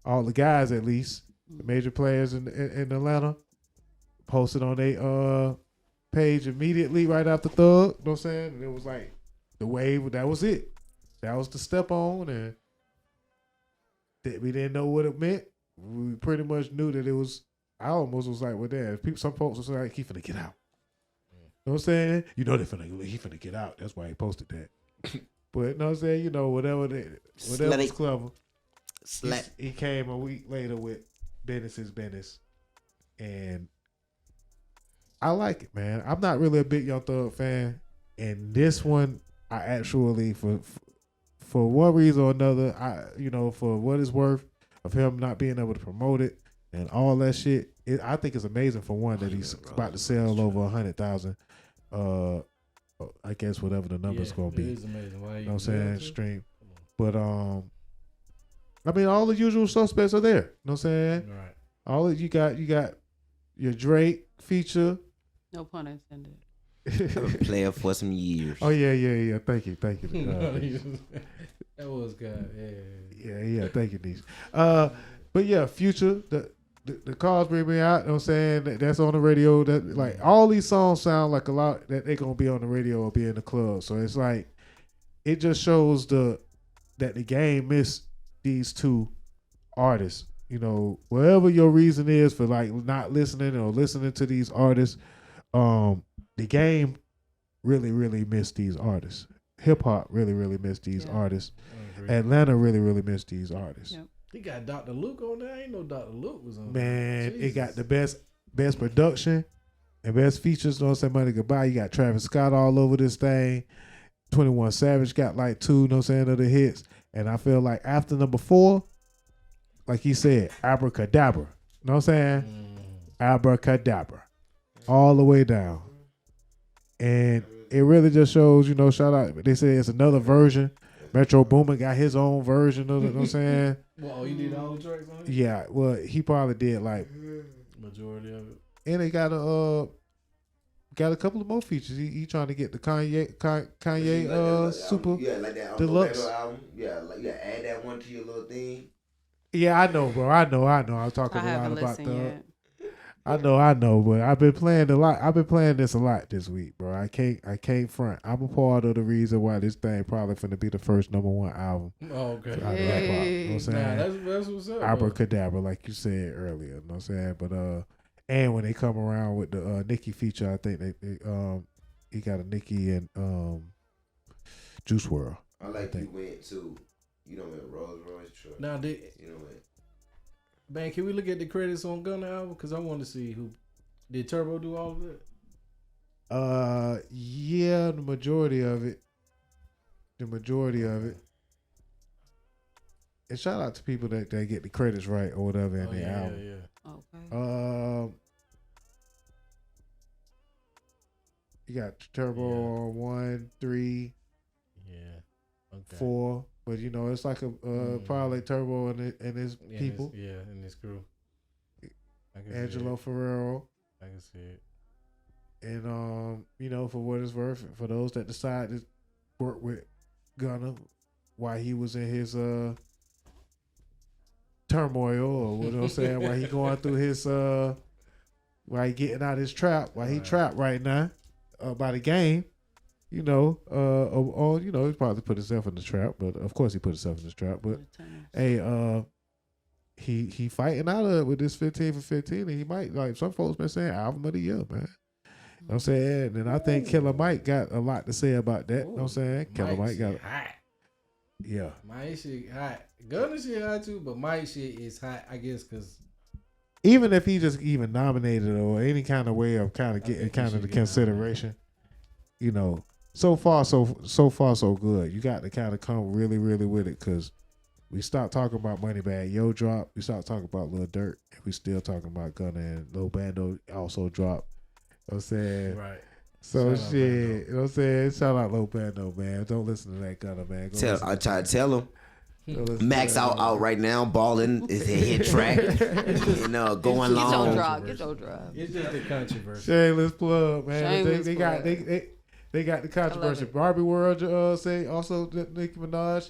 all the guys at least, the major players in Atlanta, posted on their page immediately right after Thug, you know what I'm saying? And it was like the wave, that was it. That was the step on, and we didn't know what it meant. We pretty much knew that it was. I almost was like, well, there. Some folks was like, he finna get out. You know what I'm saying? He finna get out. That's why he posted that. But you know what I'm saying? Whatever was clever. He came a week later with Business is Business. And I like it, man. I'm not really a big Young Thug fan. And this one, I actually, for one reason or another, for what it's worth of him not being able to promote it, and all that shit, I think it's amazing for one that he's about to sell over 100,000. I guess whatever the number's gonna be. It is amazing. Why you know what I'm saying? Stream. But I mean, all the usual suspects are there. You know what I'm saying? Right. All you got your Drake feature. No pun intended. I'm a player for some years. Oh yeah. Thank you. That was good. Yeah. Thank you, Niche. But yeah, Future, the cars bring me out. You know what I'm saying? That's on the radio. That like all these songs sound like a lot that they're gonna be on the radio or be in the club. So it's like it just shows that the game missed these two artists. Whatever your reason is for like not listening or listening to these artists, the game really, really missed these artists. Hip hop really, really missed these artists. Atlanta really, really missed these artists. Yep. He got Dr. Luke on there. I ain't know Dr. Luke was on there. Man, it got the best production and best features. Don't say money goodbye. You got Travis Scott all over this thing. 21 Savage got like 2, of the hits. And I feel like after number 4, like he said, abracadabra. You know what I'm saying? Abracadabra. All the way down. And it really just shows, shout out. They say it's another version. Metro Boomin got his own version of it, you know what I'm saying? Well, you did all the tracks on it? Yeah, well, he probably did like majority of it. And they got a couple of more features. He trying to get the Kanye Super like that Deluxe album. Yeah, like add that one to your little thing. Yeah, I know, bro. I know. I was talking a lot about that. Yet. I know, but I've been playing a lot. I've been playing this a lot this week, bro. I can't front. I'm a part of the reason why this thing probably finna be the first #1 album. Oh, okay. You know what I'm saying? Nah, that's what's up. Abracadabra, like you said earlier. You know what I'm saying? But and when they come around with the Nicki feature, I think he got a Nicki and Juice WRLD. I like you went to You know what? Rolls Royce truck. Now, You know what? man, can we look at the credits on Gunna album? Because I want to see who did Turbo do all of it. Yeah, the majority of it. And shout out to people that get the credits right or whatever in the album. Yeah. Okay. You got Turbo on 1, 3, Yeah. Okay. 4, but you know it's like a probably Turbo and his people. And his crew. Angelo Ferrero. I can see it. And you know, for what it's worth, for those that decide to work with Gunna while he was in his turmoil, or what I'm saying, while he going through his while he getting out his trap, while he trapped right now by the game, you know, you know, he probably put himself in the trap, but of course he put himself in the trap. But hey, he fighting out of it with this 15 for 15, and he might, like some folks been saying, album of the year, man. You know what I'm saying? And I think Killer Mike got a lot to say about that. You know what I'm saying? Killer Mike got hot. Yeah. Mike shit hot. Gunna shit hot too, but Mike shit is hot, I guess, because even if he just even nominated or any kind of way of kind of getting kind of the consideration, you know, so far so good. You got to kind of come really with it, because we stopped talking about Moneybag Yo drop. We stopped talking about Lil Durk. And we still talking about Gunna, and Lo Bandoe also dropped. You know what I'm saying? right. So Shout out shit, Bando. you know what I'm saying? Shout out Lo Bandoe, man. Don't listen to that Gunna, man. I try to tell him. Max to that, man. out right now, balling is a hit track. You know, going Get your long. drop. Get your drop. It's just the controversy. Shameless plug, man. Shameless They got plug. they got the controversy. it. Barbie World say also Nicki Minaj.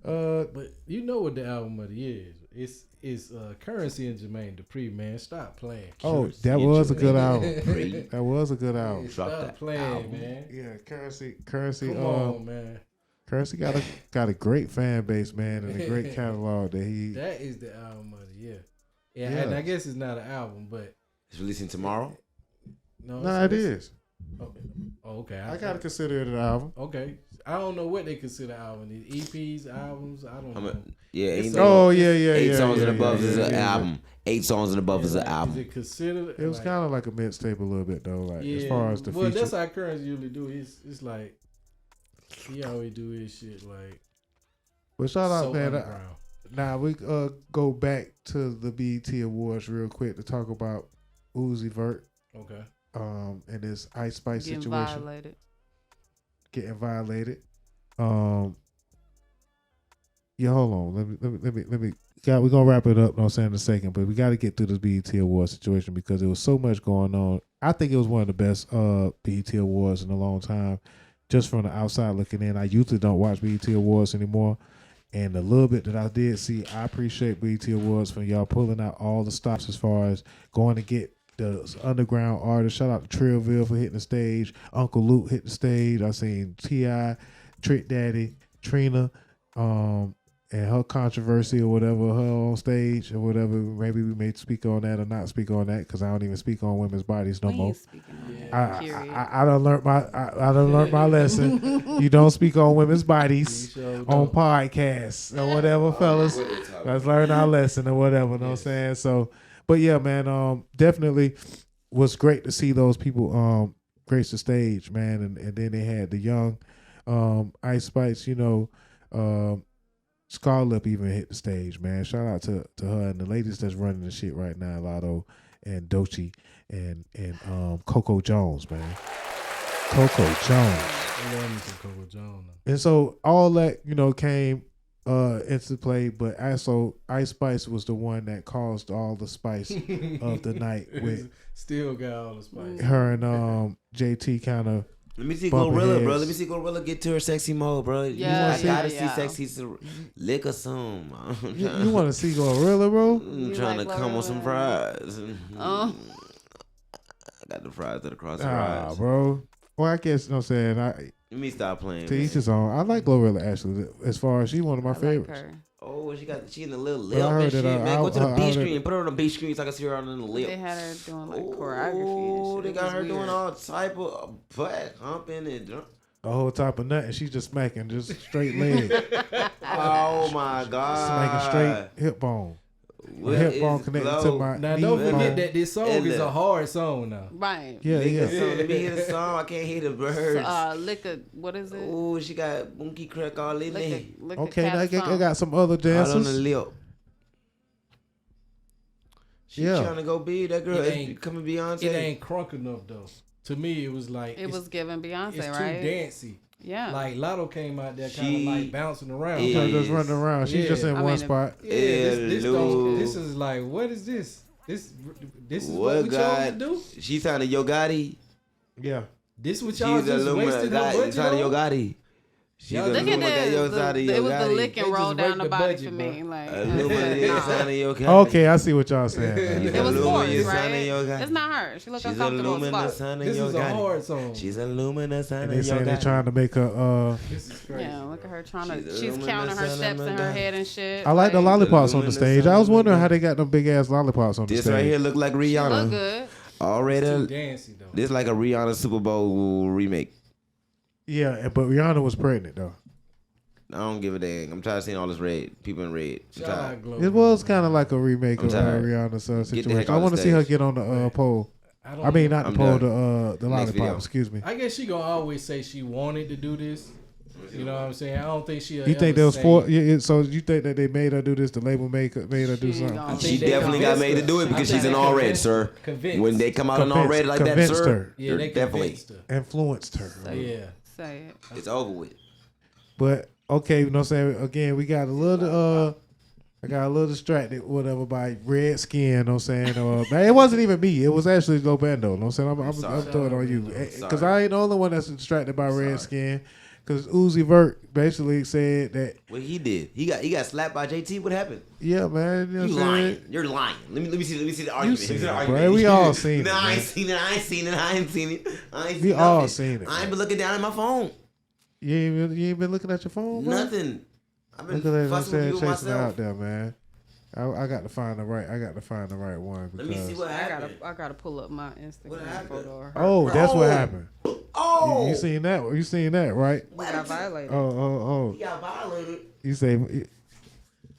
But you know what the album of the year is? It's Currency and Jermaine Dupri, man. Stop playing. Oh, that was a good album. Dupri. That was a good album. Drop Stop that playing, album. man. Yeah, Currency. Come on, man. Currency got a great fan base, man, and a great catalog that he. That is the album of the year. Yeah, Yeah. and I guess it's not an album, but It's releasing tomorrow. Nah, it is. Oh, okay. I gotta consider it an album. Okay. I don't know what they consider album. These EPs, albums, I don't know. Yeah, It's Oh yeah, eight songs and yeah, above yeah, is yeah, an yeah. album. 8 songs and above is an Is album. it considered? It was like, kind of like a mixtape a little bit though, like yeah, as far as the well, feature. that's how Currency usually do. It's like he always do his shit like. But shout out, so man. underground. Now we go back to the BET Awards real quick to talk about Uzi Vert Okay. and this Ice Spice Getting situation violated. getting violated. Yeah, hold on. Let me. We're gonna wrap it up. No, I'm saying in a second, but we got to get through this BET Awards situation because there was so much going on. I think it was one of the best BET Awards in a long time. Just from the outside looking in, I usually don't watch BET Awards anymore. And the little bit that I did see, I appreciate BET Awards for y'all pulling out all the stops as far as going to get the underground artists. Shout out to Trillville for hitting the stage. Uncle Luke hit the stage. I seen T.I., Trick Daddy, Trina, and her controversy or whatever, her on stage or whatever. Maybe we may speak on that or not speak on that because I don't even speak on women's bodies no We more. ain't speaking on that, period. I done learned my lesson. You don't speak on women's bodies on podcasts or whatever, fellas. Let's learn our lesson or whatever. Know what I'm saying? So, but yeah, man, definitely was great to see those people grace the stage, man. And then they had the young Ice Spice, you know, Scarlett even hit the stage, man. Shout out to her and the ladies that's running the shit right now, Lotto and Doechii and Coco Jones, man. Coco Jones. I love me some Coco Jones. And so all that, you know, came into play, but also Ice Spice was the one that caused all the spice of the night with Still got all the spice. her and JT kind of. Let me see Bumping Gorilla, bro. heads. Let me see Gorilla get to her sexy mode, bro. Yeah, I gotta yeah. see sexy lick or some. You want to see Gorilla, bro? I'm You trying like to come with some Gorilla? fries. Oh. I got the fries that across the fries. Bro. Well, I guess, you know what I'm saying, Let me stop playing. to man. each his own. I like Glorilla, actually, as far as she one of my I like favorites. her. Oh, she in the little But lip I heard and that, shit, man. Go to the I B heard screen. that- Put her on the B screen so I can see her on the lip. They had her doing like Oh, choreography and shit. they It got was her doing weird. all type of butt humping and a whole type of nut, and she just smacking just straight leg, Oh my God. smacking straight hip bone. What hip bone is connected to Glow? my Now knee don't bone. forget that this song And is the- a hard song now. Right. Yeah, yeah. So let me hear the song. I can't hear the birds. Liquor. What is it? Ooh, she got monkey crack all in there. Liquor Okay, now I cat got some other All on the dancers. lip. She Yeah. trying to go big. That girl It is ain't- becoming Beyonce. It ain't crunk enough though. To me, it was like It was giving Beyonce, it's right? too dancey. Yeah. Like Lotto came out there kind of She like bouncing around. is- Her just running around. She's just in Yeah. one mean, spot. Yeah, this Hello. this is like, what is this? This is What what we chose to God? do? She sounded Yo Gotti. Yeah. This what She's y'all a just wasted her Illuminati. budget Sounded Yo on? Gotti. She's Y'all a Look at Illuminati. Yo this. sounded It Yo was the Gotti. lick and They roll just down raped the the body budget, for bro. me. Like, Illuminati nah. sounded Yo Gotti. Okay, I see what y'all saying. She's man. It was a forced, Illuminati right? sounding Yo Gotti. It's not her. She looked She's a uncomfortable as Lumina fuck. sounding This Yo is a Gotti. hard song. She's a Lumina And sounding they Yo saying they're Gotti. trying to make her. This is crazy. Yeah, look at her trying to. She's a She's woman counting her that's steps in her sounding head and shit. I like the lollipops on the Lumina stage. I was sounding wondering Yo how they got them big ass lollipops on the This stage. right here look like Look Rihanna. good. It's Already. too dancey though. This like a Rihanna Super Bowl remake. Yeah, but Rihanna was pregnant though. I don't give a dang. I'm tired of seeing all this red. People in red. I'm Shout tired. out Glow. It was kind of like a remake I'm of tired. Rihanna's the heck situation. I off want the to see her stage. get on the pole. don't I mean, know. not the I'm pole, done. the Next video. lollipop. Excuse me. I guess she gonna always say she wanted to do this. You know what I'm saying? I don't think she. You think there was four? Yeah, so you think that they made her do this? The label made her do She something? gonna- She they definitely got made to do it convinced her. because I she's think an they all red, convinced sir. her. Convinced. When they come out in all red like that, Convinced sir, her. Yeah, they're they definitely. convinced her. Influenced her. Yeah. Say it. It's over with. But okay, you know what I'm saying? Again, we got a little I got a little distracted, whatever, by red skin, you know what I'm saying? Man, it wasn't even me. It was actually Lo Bandoe, you know what I'm saying? I'm sorry. throwing it on you. Sorry. Because I ain't the only one that's distracted by red Sorry. skin. Because Uzi Vert basically said that, What he did? He got slapped by JT. What happened? yeah, man, you know You what I'm lying. saying? You're lying. Let me see the argument. seen Let me see the it, argument. bro. We all seen it, No, I ain't man. seen it. I ain't seen it. I ain't seen it. I ain't seen We all nothing. seen it, I ain't man. been looking down at my phone. You ain't been looking at your phone, bro? Nothing. I've been Look at that, I'm fussing with saying, you chasing it out myself. there, man. I got to find the right one. Let me see Because, what I happened. gotta pull up my What Instagram happened? photo. of her. oh, that's what Oh. happened. Oh, You seen that? You seen that, right? We got violated. Oh. He got violated. You say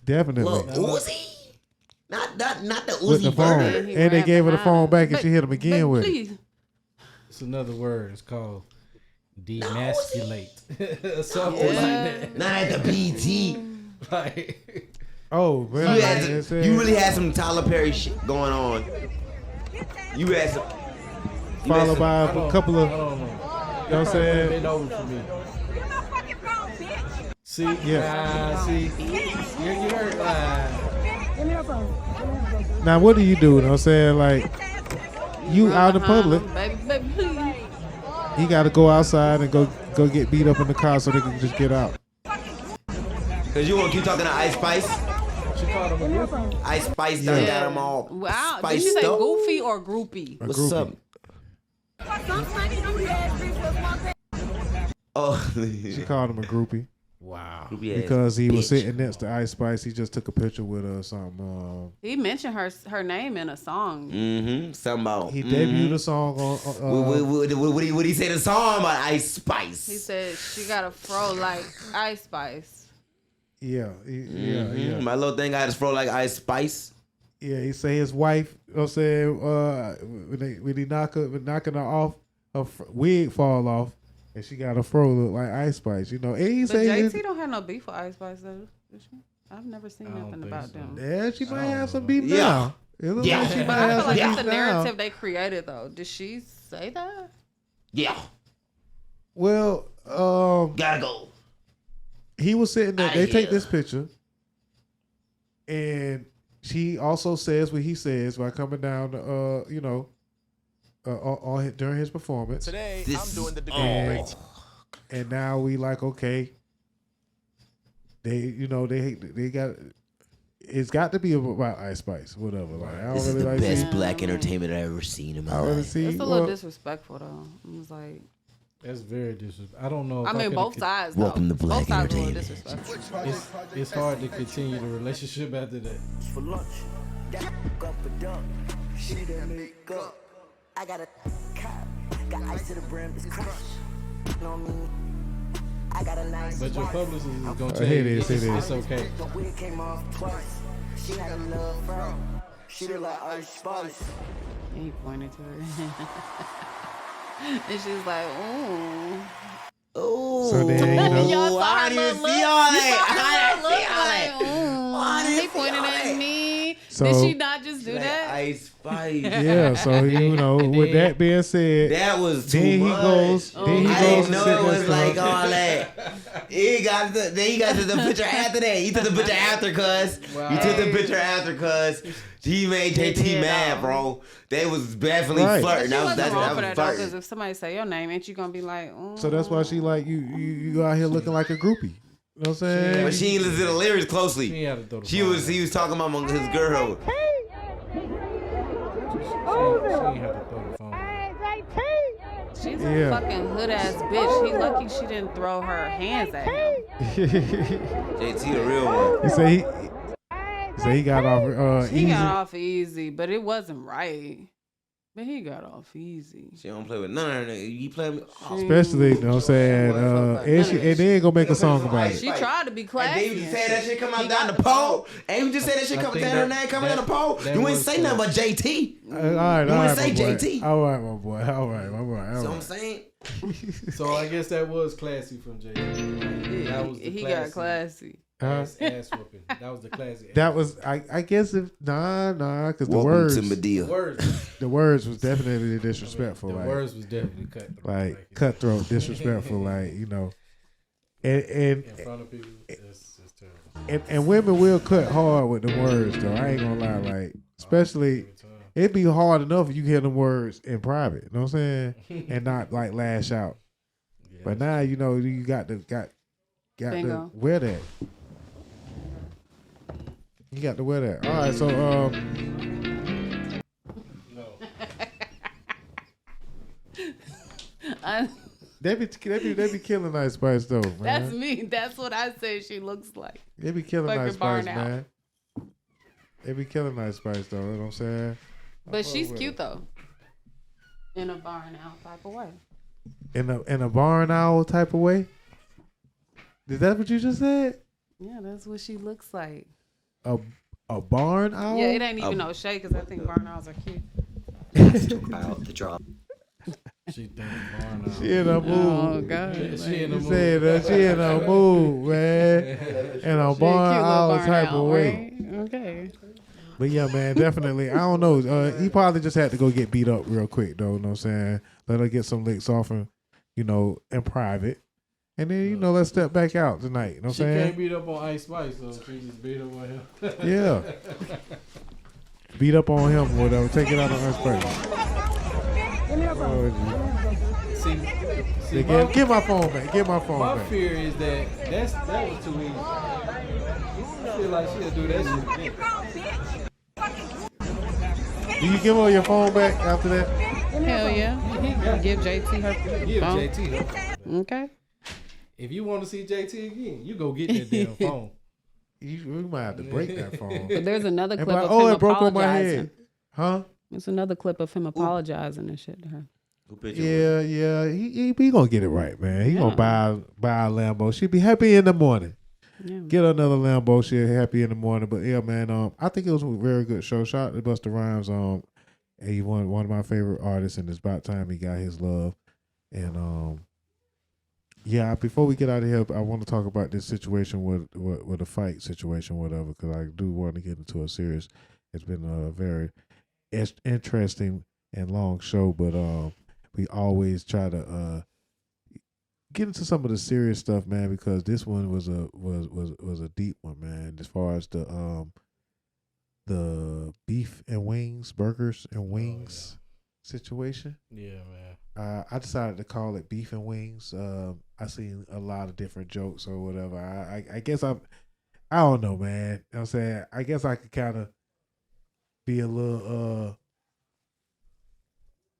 definitely Look, Uzi. Not the with Uzi the phone, burger. He and they ran gave her the behind phone us. back, and she hit him again Babe, with it. please. It's another word. It's called demasculate. Something Yeah. like that. Not at the BT. Like, Oh You, man, had it some, you really had some Tyler Perry shit going on. You had some. followed by I a don't- couple of. I don't know. You know what I'm saying? Been over for me. See, Yeah. see, you heard. Now what do? You know what I'm saying? Like you out in public, Baby, please. he got to go outside and go get beat up in the car so they can just get out. Cause you want to keep talking to Ice Spice. She called him a groupie. Ice Spice done Yeah. got them all. Wow. Did spiced you say up. goofy or groupie? A What's groupie. up? Oh, She called him a groupie Wow. Groupie ass because he was bitch. sitting next to Ice Spice. He just took a picture with her or something. He mentioned her name in a song. Mm-hmm. Something about. He debuted a song on. What he say the song about Ice Spice? He said she got a fro like Ice Spice. Yeah. My little thing got his fro like Ice Spice. Yeah, he say his wife, you know what I'm saying, when he knocking her off, her wig fall off, and she got a fro look like Ice Spice, you know. And he But say, JT don't have no beef with Ice Spice though. Does she? I've never seen I don't nothing think about so. them. yeah, she might have some beef Yeah. now. It look Yeah. like she But might I have feel some like beef that's the now. narrative they created though. Did she say that? Yeah, Well, gotta go. he was sitting there. Outta They take here. this picture, and she also says what he says by coming down, during his performance. Today, This I'm doing the is- degree. oh. And now we like, okay, they got, it's got to be about Ice Spice, whatever. Like, I don't This is really the like best see, black entertainment I've ever seen in I my don't really life. see. It's a well, little disrespectful though. It was like, That's very disrespectful. I don't know. If I mean, could've both sides though. Welcome to Black Both sides were a little Entertainment. disrespectful. It's hard to continue the relationship after that. For lunch, that up a duck, she that make up. I got a cop, got ice to the brim, it's crush. You know what I mean? I got a nice But your wife. publicist is gonna tell Here it you is, here it it's is. okay. The wig came off twice. She had a little fro. She look like Ice Spice. He pointed to her. And she's like, ooh. Ooh. So then, you know. Y'all saw I her didn't little even look. see all You that. saw her I little didn't see all that. look like, I ooh. didn't He see pointed all at that. me. So- Did she not just do Like that? Ice Spice. Yeah, so you know, with that being said, That was too then he much. goes, then he I goes didn't and know sit it was next like to her. all that. Then he got to the picture after that. He took the picture after, cuz. He took the picture after, cuz. He made JT mad, bro. They was definitely Right. But flirting. she That was wasn't wrong for that that was though, because flirting. if somebody say your name, ain't you gonna be like, ooh. So that's why she like you out here looking like a groupie. You know what I'm saying? But she ain't listen to the lyrics closely. He had to throw the He phone was talking about among his girl. She ain't had to throw the phone. She's Yeah. a fucking hood ass bitch. He lucky she didn't throw her hands at him. JT a real one. He say he got off He easy. got off easy, but it wasn't right. But he got off easy. She don't play with none of her niggas. You play with Especially, you know what I'm saying? And they ain't gonna make a song about She it. She tried to be And classy. David just said that shit come out He down got the the pole. vote. Ain't you just said that shit I coming think down her name coming down the pole? that You ain't was say the- nothing about JT. All right, You all wanna right, say my boy. JT? All right, my boy. All right, my boy. All So I'm right. saying. So I guess that was classy from JT. That was the He got classy. ass whooping. That was the classy. That was I guess if nah, because the Welcome words to Medea. the words was definitely disrespectful. The like words was definitely cut. like cutthroat, disrespectful, like, you know. in front of people. It's terrible. And women will cut hard with the words though. I ain't gonna lie, like especially it'd be hard enough if you hear them words in private, you know what I'm saying? And not like lash out. Yeah, But now you know you got to Bingo. wear that. You got to wear that. All right, so they be killing Ice Spice though, man. That's me. That's what I say she looks like. They be killing Fucking Ice Spice, barn out. man. They be killing Ice Spice though. You know what I'm saying? But she's cute though. In a barn owl type of way. In a barn owl type of way. Is that what you just said? Yeah, that's what she looks like. A barn owl? Yeah, it ain't even no shade because I think barn owls are cute. Out the drop. She think barn out. She in a mood. Oh God. She in the You mood. said that she in a mood, man. In a barn owl type of way. Right? Okay. But yeah, man, definitely. I don't know. He probably just had to go get beat up real quick, though. You know what I'm saying? Let her get some licks off him, you know, in private. And then, you know, let's step back out tonight. You know what She I'm can't saying? beat up on Ice Spice, so she just beat up on him. Yeah. Beat up on him or whatever. Take it out on her space. See, Get my phone back. Get my phone my back. fear is that was too easy. I feel like she'll do that shit again. Do you give her your phone back after that? Hell yeah. Give JT her Give phone. JT her. Okay. If you want to see JT again, you go get that damn phone. We might have to break that phone. But there's another And clip be like, of him it broke on my apologizing. head. Huh? There's another clip of him apologizing and shit to her. Yeah. He gonna get it right, man. He Yeah. gonna buy a Lambo. She'll be happy in the morning. Yeah. Get her another Lambo. She'll be happy in the morning. But yeah, man. I think it was a very good show. Shout out to Busta Rhymes. He one of my favorite artists, and it's about time he got his love. And yeah. Before we get out of here, I want to talk about this situation with a fight situation, whatever, because I do want to get into a serious. It's been a very interesting and long show, but we always try to get into some of the serious stuff, man, because this one was a deep one, man. As far as the beef and wings, burgers and wings situation. Yeah, man. I decided to call it beef and wings. I seen a lot of different jokes or whatever. I guess I don't know, man. You know what I'm saying? I guess I could kind of be a little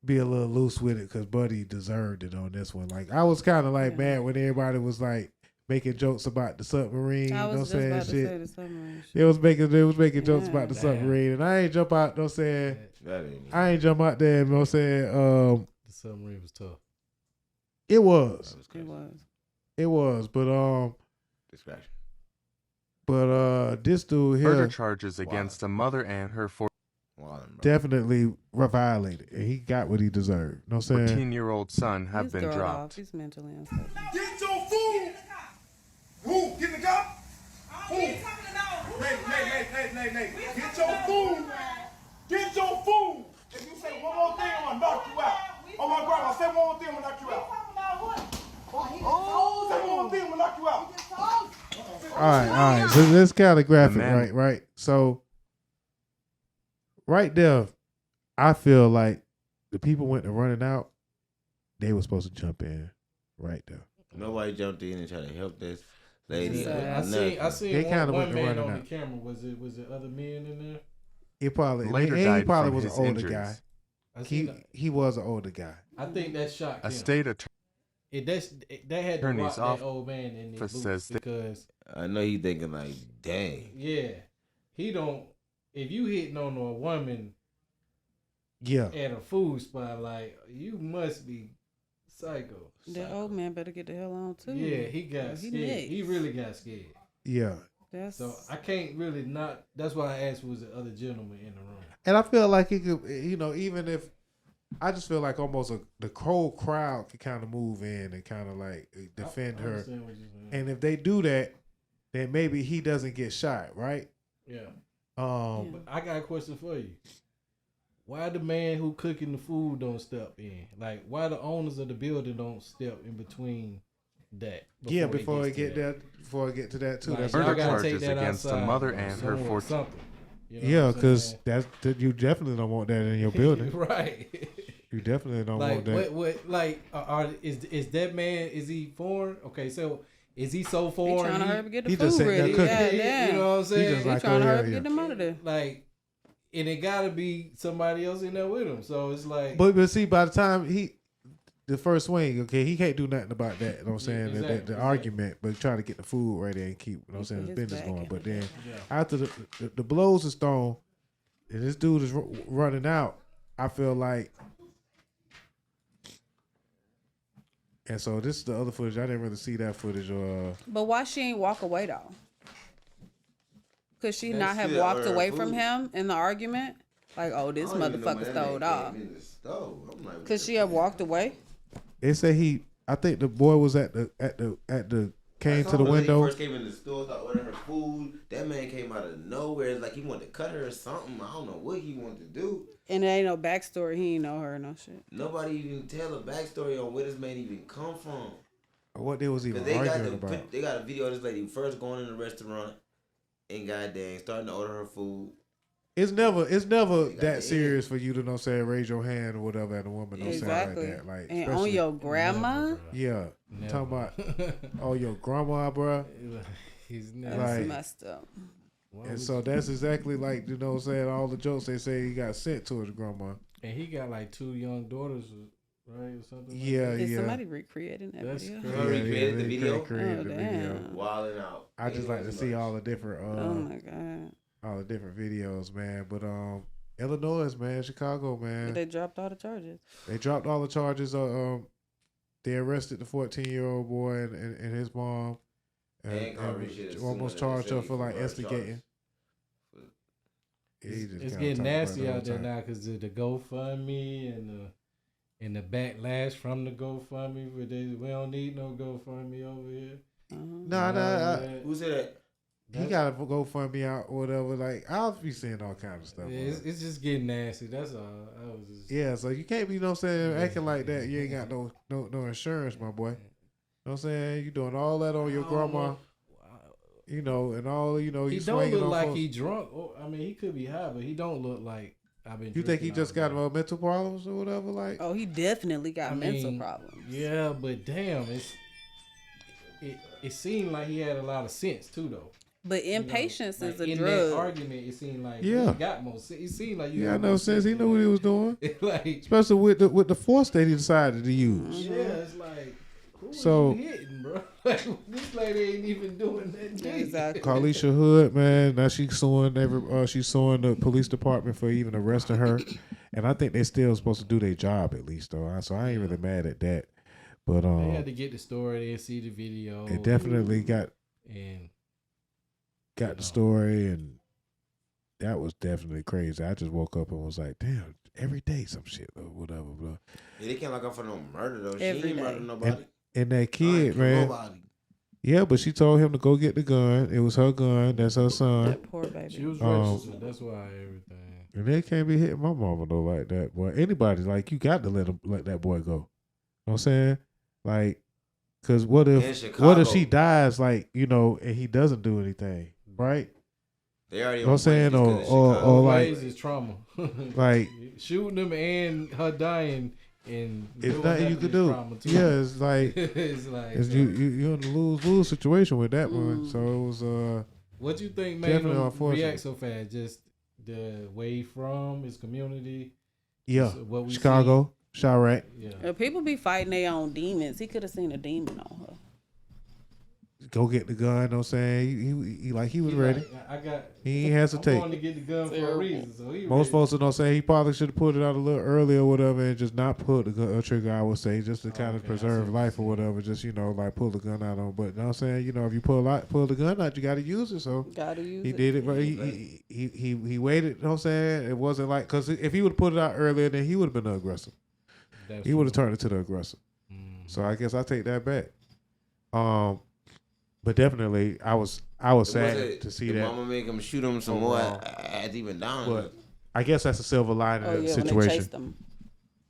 loose with it because Buddy deserved it on this one. Like I was kind of like mad when everybody was like making jokes about the submarine. I you know was what I'm just saying? about to say the submarine shit. They was making jokes about the submarine, and I ain't jump out. You know what I'm saying? I ain't jump out there. You know what I'm saying? The submarine was tough. It was. It was. It was, Distraction. but this dude Murder here charges against a mother and her definitely violated, and he got what he deserved. You know what I'm saying? 14-year-old son have He's been girled dropped. off. He's mentally unstable. Get your food! Who? Get in the car? Who? Nate. Get your food! Get your food! If you say one more thing, I'm gonna knock you out. Oh my grandma, say one more thing, I'm gonna knock you out. Oh, say one more thing, I'm gonna knock you out. All right. So this kind of graphic, man- right? So right there, I feel like the people went to running out. They were supposed to jump in right there. Nobody jumped in and tried to help this lady. Yeah. I seen They kinda one went to man running on the out. camera. Was it other men in there? He probably Later he died probably from was an his older injuries. guy. I seen that. He was an older guy. I think that shocked A him. state That had to attorney's rock that old man in his office boots says that- because I know he thinking like, dang. yeah, he don't. If you hitting on a woman Yeah. at a food spot, like you must be psycho. That old man better get the hell on too. Yeah, he got He scared. next. He really got scared. Yeah. That's So I can't really not. That's why I asked was the other gentleman in the room. And I feel like he could, even if I just feel like almost the whole crowd could kind of move in and kind of like defend I her. understand what you're saying. And if they do that, then maybe he doesn't get shot, right? Yeah. Um, But I got a question for you. Why the man who cooking the food don't step in? Like, why the owners of the building don't step in between that? before I it gets get to before I get to that too. Like, That's y'all Murder gotta charges take that against a outside, mother bro, and her somewhere, 14 something. You know yeah, what I'm because saying? you definitely don't want that in your building. Right. You definitely don't Like want that. what like is that man, is he foreign? Okay, so is he so he foreign? trying to hurry up and get the he just food sitting there ready. cooking. Yeah, You damn. know what I'm He saying? just He like, trying to oh, hurry yeah, up and yeah. get them out of there. Like, and it gotta be somebody else in there with him. So it's like, But see, by the time the first swing, okay, he can't do nothing about that. You know what I'm saying? Yeah, The exactly. argument, but trying to get the food right there and keep, you know what I'm saying, Put his his business back going. in But it. then yeah. after the blows is thrown and this dude is running out, I feel like, and so this is the other footage. I didn't really see that footage. But why she ain't walk away though? Could she That's not have still walked her away food. from him in the argument? Like, oh, this I don't even know when motherfucker that stole man off. came in the stove. I'm like, what Could the she have fuck? walked away? They say I think the boy was at the came I to the saw when he window. first came in the store, started ordering her food. That man came out of nowhere. It's like he wanted to cut her or something. I don't know what he wanted to do. And there ain't no backstory. He ain't know her, no shit. Nobody even tell a backstory on where this man even come from. What they was even 'Cause they got arguing about. they got a video of this lady first going in the restaurant and goddamn starting to order her food. It's never They got that the serious for you to know, what I'm saying, raise your hand or whatever at a woman. Don't Exactly. sound like that. Like, And on especially- your grandma? Never, bro. yeah, Never. talking about oh your grandma, bruh. He's never. That's Right. messed up. Why And would so you- that's exactly like, you know what I'm saying, all the jokes they say he got sent to his grandma. and he got like 2 young daughters, right, or something. like Yeah, that? Is yeah. somebody recreating that That's video? crazy. Oh, he created the they video? created Oh, the video. damn. Wilding out. I just like to see all the different Oh my god. all the different videos, man. But Illinois, man, Chicago, man. They dropped all the charges. They dropped all the charges. They arrested the 14-year-old boy and his mom, And Carver shit is almost suing charged the her city for like for instigating. It's, He just it's kinda getting talk about nasty that all out the there time. now because the GoFundMe and the backlash from the GoFundMe. We don't need no GoFundMe over here. Nah, Who said that? he gotta go fund me out or whatever. Like I'll be seeing all kinds of stuff. It's just getting nasty. That's all. I was just Yeah, so you can't be, you know what I'm saying, acting like that. You ain't got no insurance, my boy. You know what I'm saying? You doing all that on your I don't grandma, know. you know, and all, you know, He you don't swinging look on like folks. he drunk. I mean, he could be high, but he don't look like I've been. You think he drinking just got all day. mental problems or whatever? Like, Oh, he definitely got I mental mean, problems. Yeah, but damn, it seemed like he had a lot of sense too, though. But You know, impatience like is a in drug. that argument, it seemed like Yeah. he got more sense. It seemed like you yeah, I got know more sense. He knew what he was doing, like, especially with the force that he decided to use. yeah, it's like, who So- was you hitting, bro? Like, this lady ain't even doing that. Exactly. Carlisha Hood, man. Now she's suing she's suing the police department for even arresting her, and I think they still supposed to do their job at least, though. So I ain't really mad at that. But They had to get the story. They see the video. it definitely got and the story, and that was definitely crazy. I just woke up and was like, damn, every day some shit or whatever, bro. Yeah, they can't lock up for no murder though. Every She ain't day. murder nobody. And that I kid, ain't kill man. nobody. Yeah, but she told him to go get the gun. It was her gun. That's her son. That poor baby. she was registered. That's why everything. And they can't be hitting my mama though like that, boy. Anybody, like, you got to let that boy go. You know what I'm saying? Like, cause what if she dies, like, you know, and he doesn't do anything, right? They already. You know what I'm saying? Or like, is trauma. like, shooting them and her dying, and it's nothing you can do. Yeah, it's like, it's like you're in a lose situation with that one. So it was what you think made definitely him unfortunate. react so fast? Just the way from his community. Yeah, what we Chicago, Chirac. Yeah, People be fighting their own demons. He could have seen a demon on her. Go get the gun. You know what I'm saying? He was ready. He ain't I'm hesitate. going to get the gun for a reason. So Most folks don't say he probably should have pulled it out a little earlier or whatever, and just not pull the trigger. I would say just to kind of preserve life or whatever. Just, you know, like pull the gun out on. But you know what I'm saying? You know, if you pull the gun out, you got to use it. So he did it. But he waited. You know what I'm saying? It wasn't like, because if he would have put it out earlier, then he would have been the aggressor. He would have turned it to the aggressor. So I guess I take that back. But definitely, I was sad to see that. Mama make him shoot him some more at even down. But I guess that's a silver lining of the situation.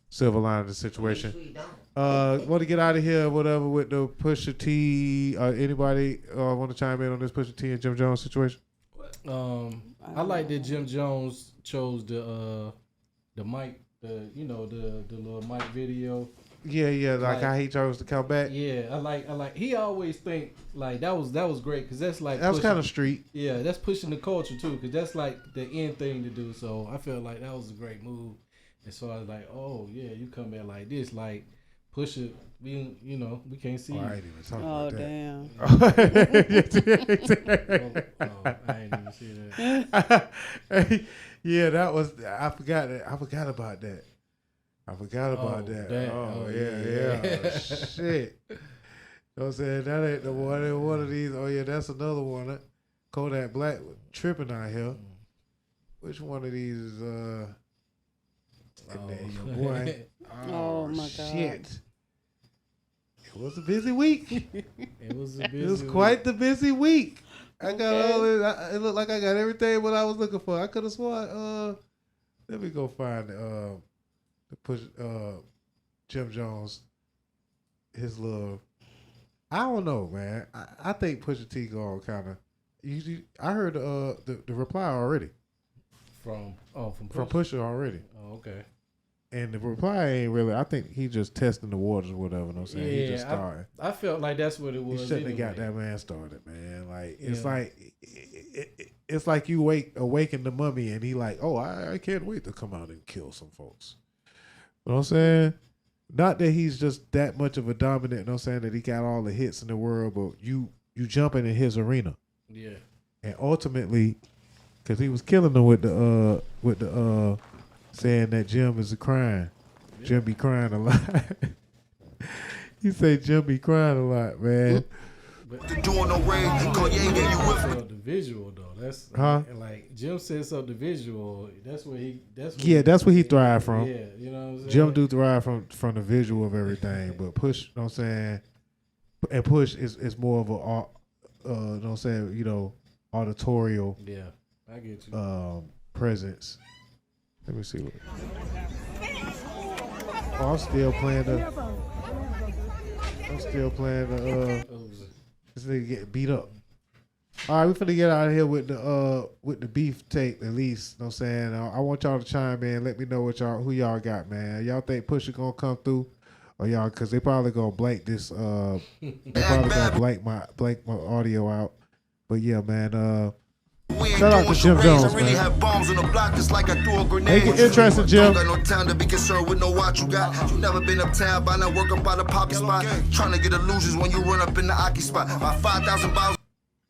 Silver lining of the situation. Want to get out of here, whatever, with the Pusha T. Anybody want to chime in on this Pusha T and Jim Jones situation? I like that Jim Jones chose the mic, the little mic video. Yeah, like how he chose to come back. Yeah, I like. He always think like that was great because that's like that was kind of street. Yeah, that's pushing the culture too because that's like the end thing to do. So I felt like that was a great move, and so I was like, oh yeah, you come back like this, like push it. We can't see. I ain't even talking Oh about damn! I ain't even see that. Yeah, that was. I forgot about that. I forgot about that. Oh, yeah. Shit. You know what I'm saying? That ain't the one. One of these. Oh, yeah, that's another one. Kodak Black tripping out here. Which one of these is, your boy? Oh, my God. Shit. It was a busy week. It was quite the busy week. I got all it looked like I got everything what I was looking for. I could have sworn, let me go find the push Jim Jones, his little. I don't know, man. I think Pusha T gone kind of. I heard the reply already from Pusha already. Oh, okay. And the reply ain't really. I think he just testing the waters or whatever. You know what I'm saying? Yeah, he just started. I felt like that's what it was. He shouldn't have got that man started, man. Like it's like it's like you awaken the mummy, and he like, oh, I can't wait to come out and kill some folks. You know what I'm saying? Not that he's just that much of a dominant, you know what I'm saying, that he got all the hits in the world, but you jumping in his arena. Yeah. And ultimately, because he was killing them with the saying that Jim is crying. Yeah. Jim be crying a lot. He say Jim be crying a lot, man. But the visual though. That's like Jim says up the visual. That's what he thrive from. Yeah, you know what I'm saying? Jim do thrive from the visual of everything, but Push, you know what I'm saying? And Push is more of a you know what I'm saying, auditorial. Yeah, I get you. Presence. Let me see what. Oh, I'm still playing this nigga getting beat up. All right, we finna get out of here with the beef tape at least. You know what I'm saying? I want y'all to chime in. Let me know who y'all got, man. Y'all think Pusha gonna come through, or y'all? Because they probably gonna blank this. They probably gonna blank my audio out. But yeah, man. Shout out to Jim Jones, man. Make it interesting, Jim. Got no time to be concerned with no watch you got. You never been uptown by now, work up by the poppy spot. Trying to get illusions when you run up in the Aki spot. My 5,000 bottles.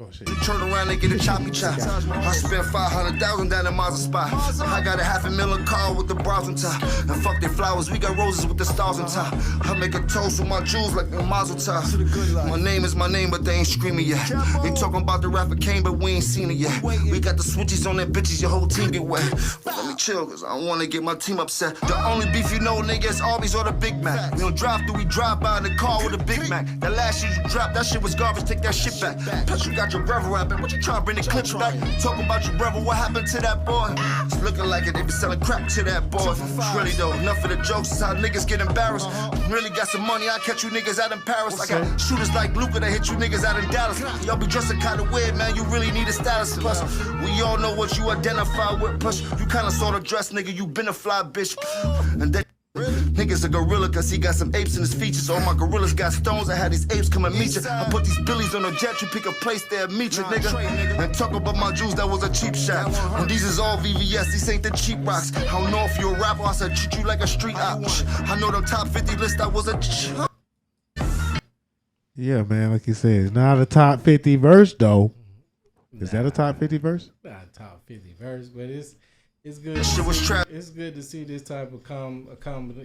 Oh shit. Turn around and get a choppy chop. I spent 500,000 down in Mazda spot. I got a $500,000 car with the bras on top. And fuck their flowers, we got roses with the stars on top. I make a toast with my jewels like a mazel tov. My name is my name, but they ain't screaming yet. They talking about the rapper Kane, but we ain't seen it yet. We got the switches on that bitches, your whole team get wet. But let me chill, cause I don't wanna get my team upset. The only beef you know, niggas, always on the Big Mac. We don't drive through, we drive by in the car with a Big Mac. That last shit you dropped, that shit was garbage, take that shit back. Plus you got your brother rapping, what you trying to bring the clips back? Talking about your brother, what happened to that boy? It's looking like it, they be selling crap to that boy. Really though, enough of the jokes, is how niggas get embarrassed. Really got some money, I catch you niggas out in Paris. I got shooters like Luca that hit you niggas out in Dallas. Y'all be dressing kinda weird, man, you really need a stylist. Plus, we all know what you identify with. Plus, you kinda sorta dress, nigga, you been a fly bitch. And that niggas a gorilla cause he got some apes in his features. All my gorillas got stones, I had these apes come and meet you. I put these billies on a jet, you pick a place there, meet you, nigga. And talk about my jewels, that was a cheap shot. And these is all VVS, these ain't the cheap rocks. I don't know if you a rapper, I said treat you like a street op. I know the top 50 list, I was a Yeah, man, like you said, it's not a top 50 verse though. Is that a top 50 verse? Not a top 50 verse, but it's good. Shit was trapped. It's good to see this type of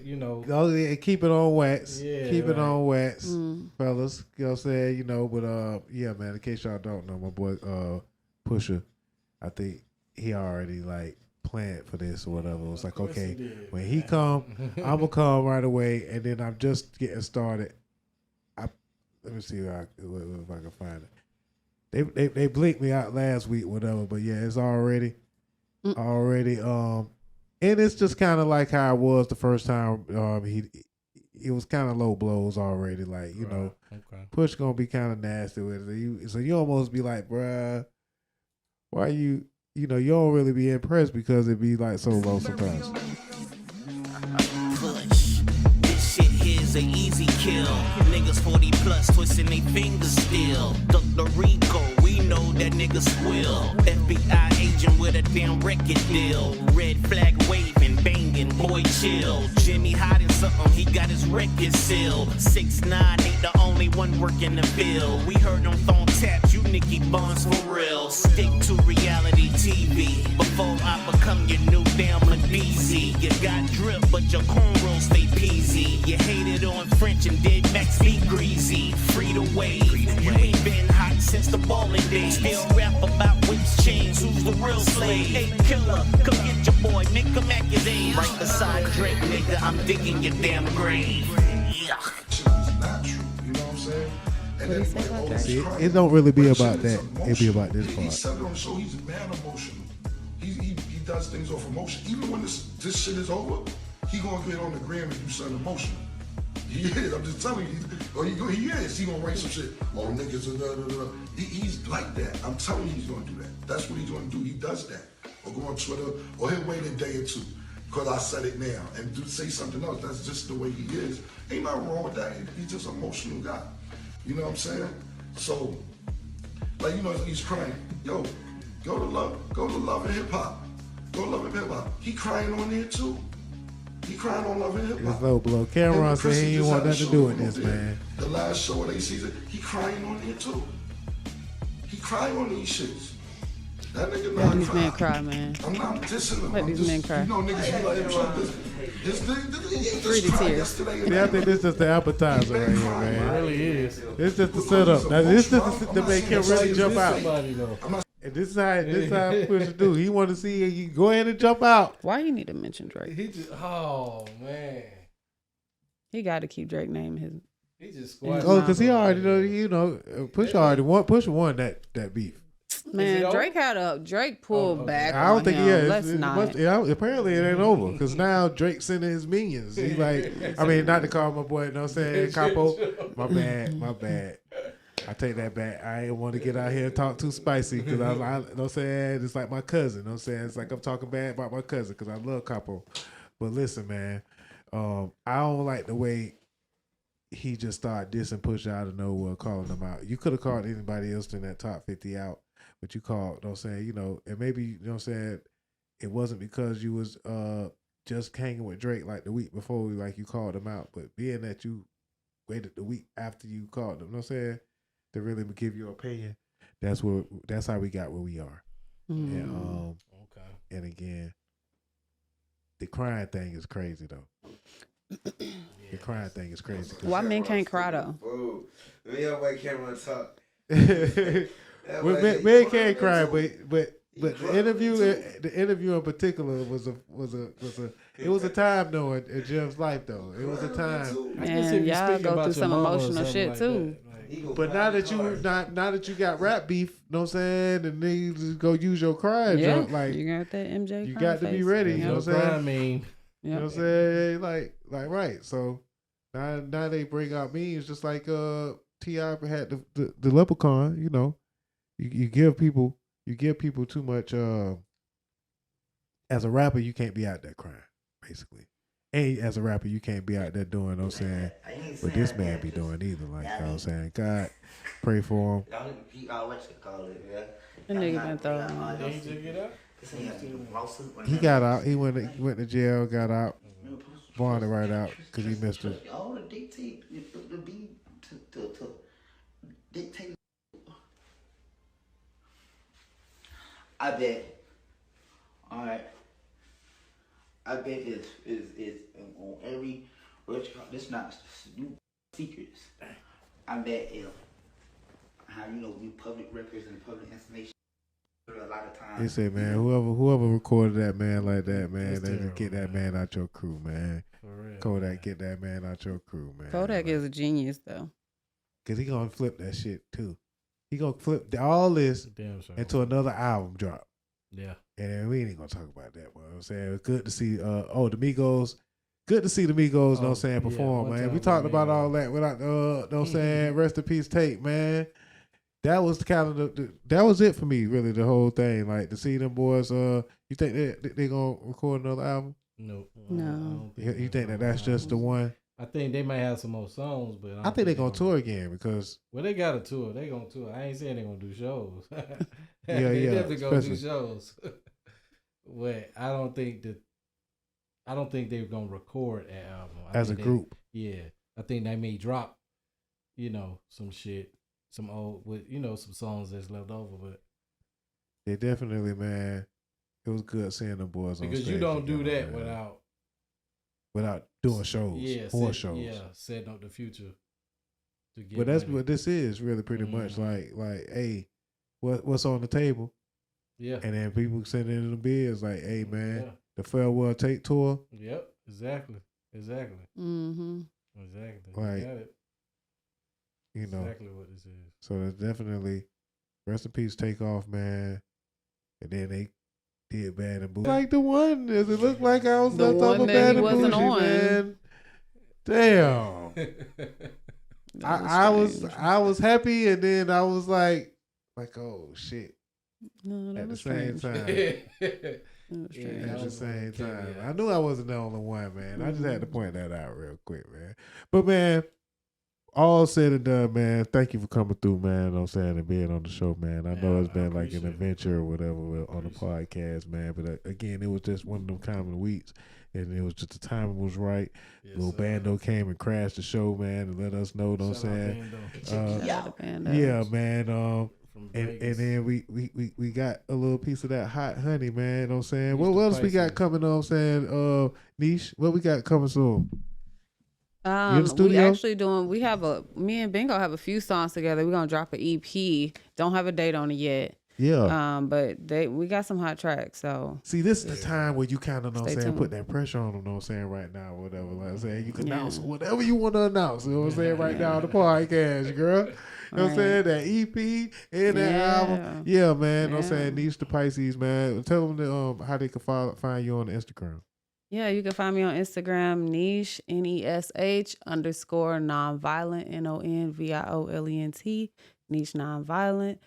you know. Oh, yeah, keep it on wax. Yeah, keep it right. on wax, fellas. You know what I'm saying? You know, but yeah, man, in case y'all don't know, my boy Pusha, I think he already like planned for this or whatever. It was like, okay, when he come, I'm gonna come right away, and then I'm just getting started. Let me see if I can find it. They blinked me out last week, whatever, but yeah, it's already, and it's just kind of like how it was the first time. It was kind of low blows already, like you know, Push gonna be kind of nasty with it. So you almost be like, bruh, why you know you don't really be impressed because it be like so low sometimes. Push. This shit here's an easy kill. Niggas 40 plus twisting they fingers still. Dr. Rico, we know that nigga squill. FBI agent with a damn record deal. Red flag waving, banging, boy chill. Jimmy hiding something, he got his record sealed. 6ix9ine ain't the only one working the field. We heard them phone taps, you Nicky Bonds for real. Stick to reality TV before I become your new damn McBeezy. You got drip, but your cornrows stay peasy. You hated on French and did Max be greasy. Free to wave, you ain't been hot since the ballin' days. Still rap about whips, chains, who's the real slave? Hey killer, come get your boy, make him act his age. Right beside Drake, nigga, I'm digging your damn grave. Yeah. Not true, you know what I'm saying? And then like, See, it don't really be about that. It be about this He part. said it on the show. He's a man emotional. He does things off emotion. Even when this shit is over, he gonna get on the gram and do something emotional. He is. I'm just telling you. Or he is. He gonna write some shit. Oh niggas, he's like that. I'm telling you, he's gonna do that. That's what he's gonna do. He does that. Or go on Twitter, or he'll wait a day or two because I said it now and say something else. That's just the way he is. Ain't nothing wrong with that. He's just an emotional guy. You know what I'm saying? So, like, you know, he's crying. Yo, go to Love and Hip Hop. Go to Love and Hip Hop. He crying on there too. He crying on Love and Hip Hop. It's low blow. Cameron said he didn't want nothing to do with this, man. The last show of their season, he crying on there too. He crying on these shits. That nigga Let not these men crying. cry, man. I'm not dissing him. Let these men cry. You know, niggas be like, Free the tears. See, I think this is just the appetizer right here, man. It really is. It's just the setup. Now, this is to make him really jump out. Somebody, though. And this is how Push to do. He want to see you go ahead and jump out. Why you need to mention Drake? He just, oh man, He got to keep Drake name his. he just squashed. Oh, because he already Push already won that beef. Man, over? Drake pulled back. I don't on think him. Let's not. Apparently it ain't over because now Drake's sending his minions. He's like, I mean, not to call my boy, you know what I'm saying, Capo. My bad. I take that back. I ain't want to get out here and talk too spicy because I you know what I'm saying, it's like my cousin. You know what I'm saying, it's like I'm talking bad about my cousin because I love Capo. But listen, man, I don't like the way he just started dissing Push out of nowhere, calling them out. You could have called anybody else in that top 50 out. But you called, you know what I'm saying, and maybe, you know what I'm saying, it wasn't because you was just hanging with Drake like the week before, like you called him out, but being that you waited the week after you called him, you know what I'm saying, to really give your opinion, That's how we got where we are. Mm. And Okay. and again, the crying thing is crazy though. The crying thing is crazy. Why men can't cry though? Whoa. Me and my camera talk. Well, men can't cry, but the interview in particular was a time though in Jim's life though. It was a time. Man, y'all go through some emotional shit too. But now that you got rap beef, know what I'm saying, and niggas just go use your crying junk, like you got that MJ. you got to be ready. You know what I'm saying? I mean, you know what I'm saying? Like right. So now they bring out memes just like T.I. had the leprechaun. You know, you give people too much. As a rapper, you can't be out there crying, basically. And as a rapper, you can't be out there doing, you know what I'm saying, what this man be doing either. Like, you know what I'm saying? God, pray for him. What you call it, man? That nigga been throwing. Did he get out? He got out. He went to jail, got out, bonded right out because he missed it. All the dictate the beat to dictate. I bet. All right. I bet is on every this not new secrets. I bet if how new public records and public information a lot of times. He said, man, whoever recorded that man like that, man, they just get that man out your crew, man. For real, Kodak, man. get that man out your crew, man. Kodak is a genius though. Cause he gonna flip that shit too. He gonna flip all this into another album drop. Yeah. And then we ain't gonna talk about that, but I'm saying it's good to see the Migos. Good to see the Migos, know what I'm saying, perform, man. We talked about all that without know what I'm saying, rest in peace tape, man. That was kind of that was it for me, really, the whole thing. Like to see them boys, you think they gonna record another album? Nope. No. You think that's just the one? I think they might have some more songs, but I think they're gonna tour again because they got a tour. They gonna tour. I ain't saying they gonna do shows. They definitely gonna do shows. But I don't think they're gonna record an album as a group. I think they may drop, some shit, some old with some songs that's left over. But they definitely, man, it was good seeing the boys on stage. Because you don't do together, that man. without doing shows, more shows. Yeah, setting up the future. But that's what this is really pretty much like, hey, what's on the table? Yeah. And then people sending in the bids like, hey man, the farewell tape tour. Yep, exactly. Mm-hmm. Exactly. Like, you got it. Exactly what this is. So that's definitely rest in peace Takeoff, man. And then they did Bad and Bougie. Like the one, does it look like I was left off of Bad and Bougie, man? Damn. I was happy, and then I was like, oh shit. No, at the same time. At the same time. I knew I wasn't the only one, man. I just had to point that out real quick, man. But man, all said and done, man, thank you for coming through, man. You know what I'm saying, and being on the show, man. I know it's been like an adventure or whatever on the podcast, man. But again, it was just one of them common weeks. And it was just the timing was right. Lo Bandoe came and crashed the show, man, and let us know. What I'm saying, yeah, man. And then we got a little piece of that hot honey, man. You know what I'm saying, what else we got coming? You know what I'm saying, Niche, what we got coming soon? We actually me and Bingo have a few songs together. We're gonna drop an EP. Don't have a date on it yet. Yeah. But we got some hot tracks. So see, this is the time where you kind of know what I'm saying, put that pressure on them, know what I'm saying, right now, whatever. Like I'm saying, you can announce whatever you want to announce. You know what I'm saying, right now on the podcast, girl. You know what I'm saying? That EP and that album. Yeah, man. You know what I'm saying? Niche the Pisces, man. Tell them how they can find you on the Instagram. Yeah, you can find me on Instagram, Niche, NESH _nonviolent, NONVIOLENT, Niche Nonviolent.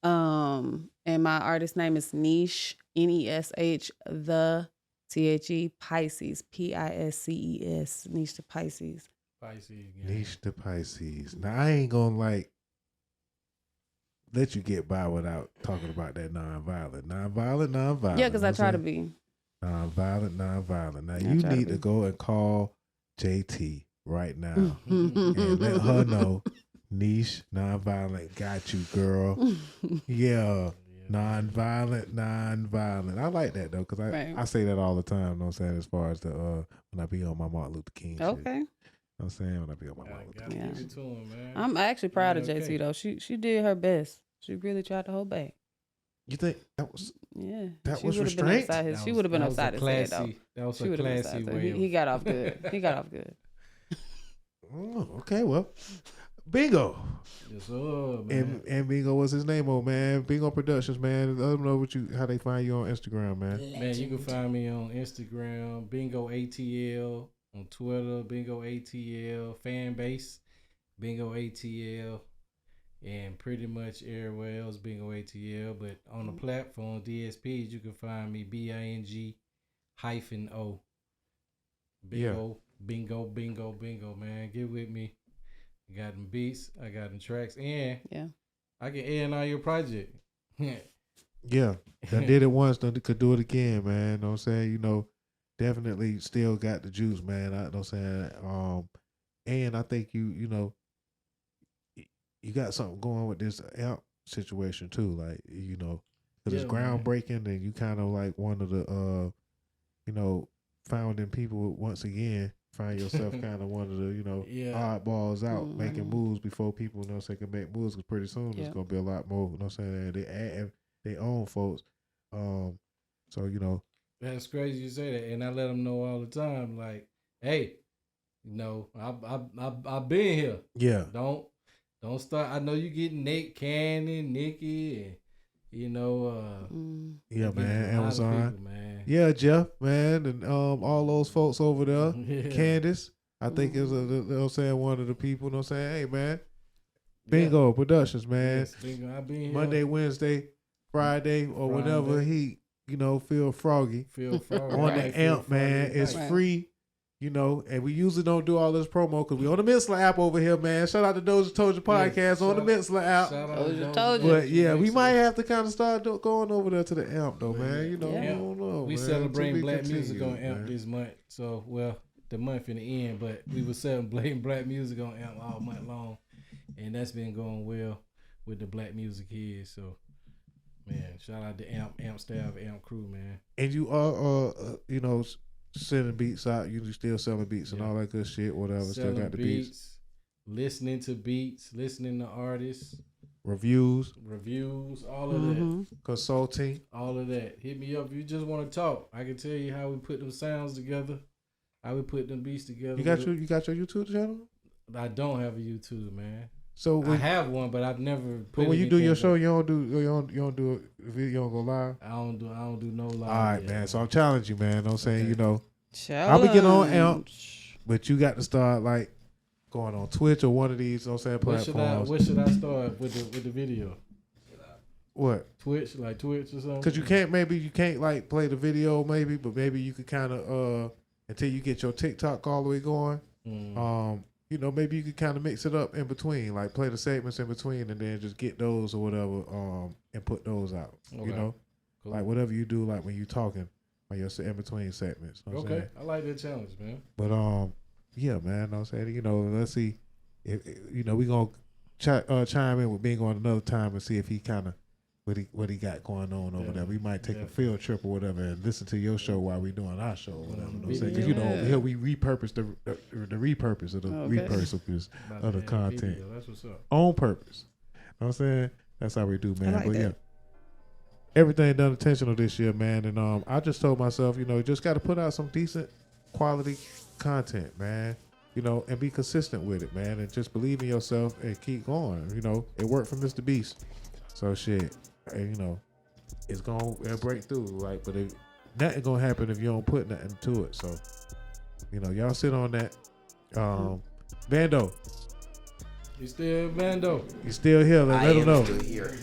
And my artist name is Niche, NESH, the THE, Pisces, PISCES, Niche the Pisces. Pisces. Niche the Pisces. Now, I ain't gonna let you get by without talking about that nonviolent. Yeah, because I try to be. Nonviolent. Now, you need to go and call JT right now and let her know Niche, nonviolent, got you, girl. Yeah. Non-violent. I like that though, because I say that all the time. You know what I'm saying? As far as the when I be on my Martin Luther King shit. Okay. You know what I'm saying? When I be on my Martin Luther King Give it to him, man. I'm actually proud of JT though. She did her best. She really tried to hold back. You think that was? Yeah. That she was would've restraint. Been upside she would have been upside his head though. That was She a would've been classy upside. way. He got off good. He got off good. Oh, okay, well, Bingo. Yes, sir, man. And Bingo, what's his name, old man? Bingo Productions, man. Let them know how they find you on Instagram, man. Man, you can find me on Instagram, Bingo ATL, on Twitter, Bingo ATL, fan base, Bingo ATL, and pretty much everywhere else, Bingo ATL. But on the platform, DSPs, you can find me BING-O. Bingo, bingo, man. Get with me. I got them beats, I got them tracks, and I can A&R your project. Yeah, I did it once, could do it again, man. You know what I'm saying? You know, definitely still got the juice, man. I know what I'm saying. And I think you know, you got something going with this amp situation too. Like, you know, because it's groundbreaking, and you kind of like one of the, you know, founding people once again. Find yourself kind of one of the, you know, oddballs out, making moves before people, you know, say can make moves. Because pretty soon there's gonna be a lot more, you know, what I'm saying, they add their own folks. So you know, that's crazy you say that, and I let them know all the time, like, hey, you know, I've been here. Yeah. Don't start. I know you getting Nate, Cannon, Nikki, and you know, yeah, man, Amazon, people, man. Yeah, Jeff, man, and all those folks over there, Candace, I think is you know what I'm saying, one of the people, you know what I'm saying, hey man, Bingo Productions, man. Yes, Bingo, I been here. Monday, Wednesday, Friday, or whenever he, you know, feel froggy on the amp, man. It's free. You know, and we usually don't do all this promo because we on the Mitzler app over here, man. Shout out to DOZHATOLDYA podcast on the Mitzler app. But yeah, we might have to kind of start going over there to the amp though, man. You know, I don't know. We celebrating black music on amp this month. So, well, the month in the end, but we were celebrating black music on amp all month long, and that's been going well with the black music kids. So, man, shout out to amp staff, amp crew, man. And you are, you know, sending beats out, you still selling beats and all that good shit, whatever. Selling still got the beats. Listening to beats, listening to artists. Reviews, all of that. Consulting. All of that. Hit me up if you just want to talk. I can tell you how we put them sounds together, how we put them beats together. You got your YouTube channel? I don't have a YouTube, man. So I have one, but I've never. But when you do your show, you don't do a video, you don't go live. I don't do no live. All right, yet, man. So I'm challenging you, man. You know what I'm saying, you know, Challenge. I'll be getting on amp, but you got to start like going on Twitch or one of these, you know what I'm saying, platforms. What should I start with the video? What? Twitch or something? Because you can't like play the video but maybe you could kind of until you get your TikTok all the way going. You know, maybe you could kind of mix it up in between, like play the segments in between, and then just get those or whatever, and put those out. Okay. You know, cool. Like whatever you do, like when you talking, like your in between segments. You know what I'm saying? I like that challenge, man. But yeah, man. You know what I'm saying, you know, let's see, if you know, we gonna chime in with Bingo on another time and see if he kind of what he got going on over there. We might take a field trip or whatever and listen to your show while we doing our show or whatever. You know what I'm saying? Because you know, over here we repurpose the repurpose of the repurpose of the content. That's what's up. On purpose. You know what I'm saying? That's how we do, man. Like but that. yeah, everything done intentional this year, man. And I just told myself, you know, just got to put out some decent quality content, man. You know, and be consistent with it, man. And just believe in yourself and keep going. You know, it worked for Mr. Beast. So shit. And, you know, it'll break through, like, but nothing gonna happen if you don't put nothing to it. So, you know, y'all sit on that. Bando. You still Bando? You still here? Let him know. Still here.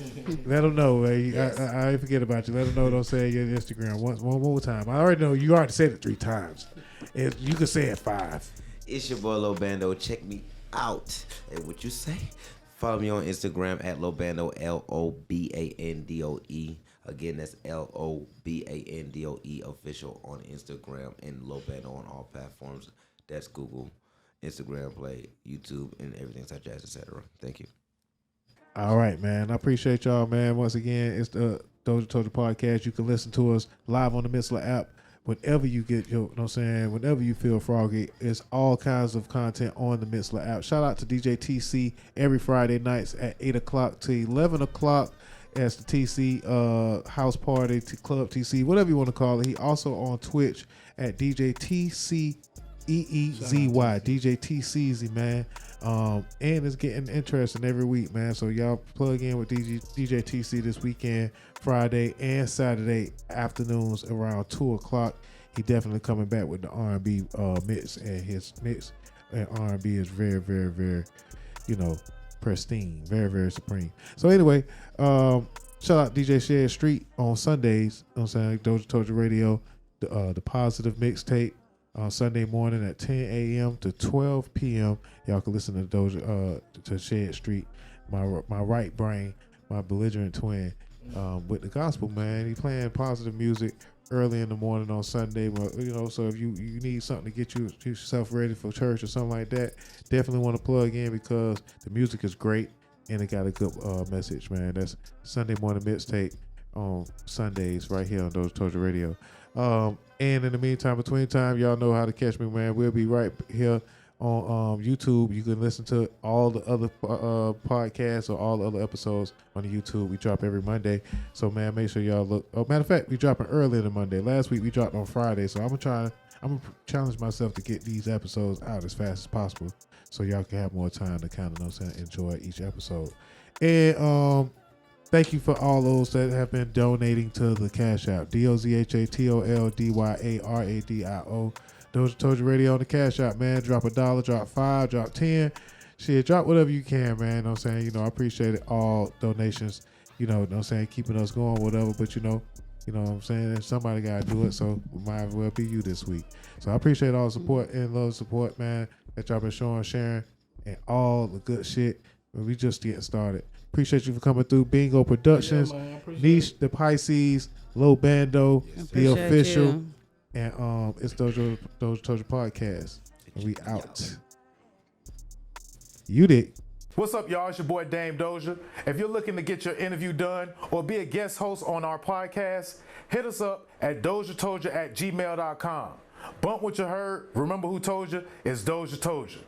Let him know, man. Yes. I ain't forget about you. Let him know. Don't say your Instagram one more time. I already know you already said it 3 times. You can say it 5. It's your boy Lo Bandoe. Check me out. And what you say? Follow me on Instagram at Lo Bandoe, LOBANDOE. Again, that's LOBANDOE official on Instagram, and Lo Bandoe on all platforms. That's Google. Instagram Play, YouTube, and everything such as etc. Thank you. All right, man. I appreciate y'all, man. Once again, it's the Doja Told You podcast. You can listen to us live on the Mixlr app whenever you get your, you know what I'm saying, whenever you feel froggy. It's all kinds of content on the Mixlr app. Shout out to DJ TC every Friday nights at 8 o'clock to 11 o'clock as the TC house party, Club TC, whatever you want to call it. He also on Twitch at DJ TC EEZY, DJ TCZ, man. And it's getting interesting every week, man. So y'all plug in with DJ TC this weekend, Friday and Saturday afternoons around 2 o'clock. He definitely coming back with the R&B mix, and his mix and R&B is very, very, very, you know, pristine, very, very supreme. So anyway, shout out DJ Shed Street on Sundays. You know what I'm saying? Doja Told You Radio, the positive mixtape. On Sunday morning at 10 a.m. to 12 p.m. Y'all can listen to Doja to Shed Street, my right brain, my belligerent twin, with the gospel, man. He playing positive music early in the morning on Sunday. But, you know, so if you need something to get yourself ready for church or something like that, definitely want to plug in because the music is great and it got a good message, man. That's Sunday morning mixtape on Sundays right here on Doja Told You Radio. And in the meantime, between time, y'all know how to catch me, man. We'll be right here on YouTube. You can listen to all the other podcasts or all the other episodes on the YouTube. We drop every Monday. So, man, make sure y'all look. Oh, matter of fact, we dropping earlier than Monday. Last week we dropped on Friday. So I'm gonna challenge myself to get these episodes out as fast as possible so y'all can have more time to kind of, you know what I'm saying, enjoy each episode. And thank you for all those that have been donating to the Cash App. DOZHATOLDYARADIO. Doja Told You Radio on the Cash App, man. Drop $1, drop $5, drop 10. Shit, drop whatever you can, man. You know what I'm saying? You know, I appreciate it. All donations, you know what I'm saying, keeping us going, whatever. But, you know what I'm saying? Somebody got to do it, so it might as well be you this week. So I appreciate all the support and love support, man, that y'all been showing, sharing, and all the good shit. We just getting started. Appreciate you for coming through. Bingo Productions, Niche the Pisces, Lo Bandoe, the official, you. and it's Doja Told You podcast. And we out. You did. What's up, y'all? It's your boy Dame Doja. If you're looking to get your interview done or be a guest host on our podcast, hit us up at DOZHATOLDYA.COM. Bump what you heard. Remember who told you? It's Doja Told You.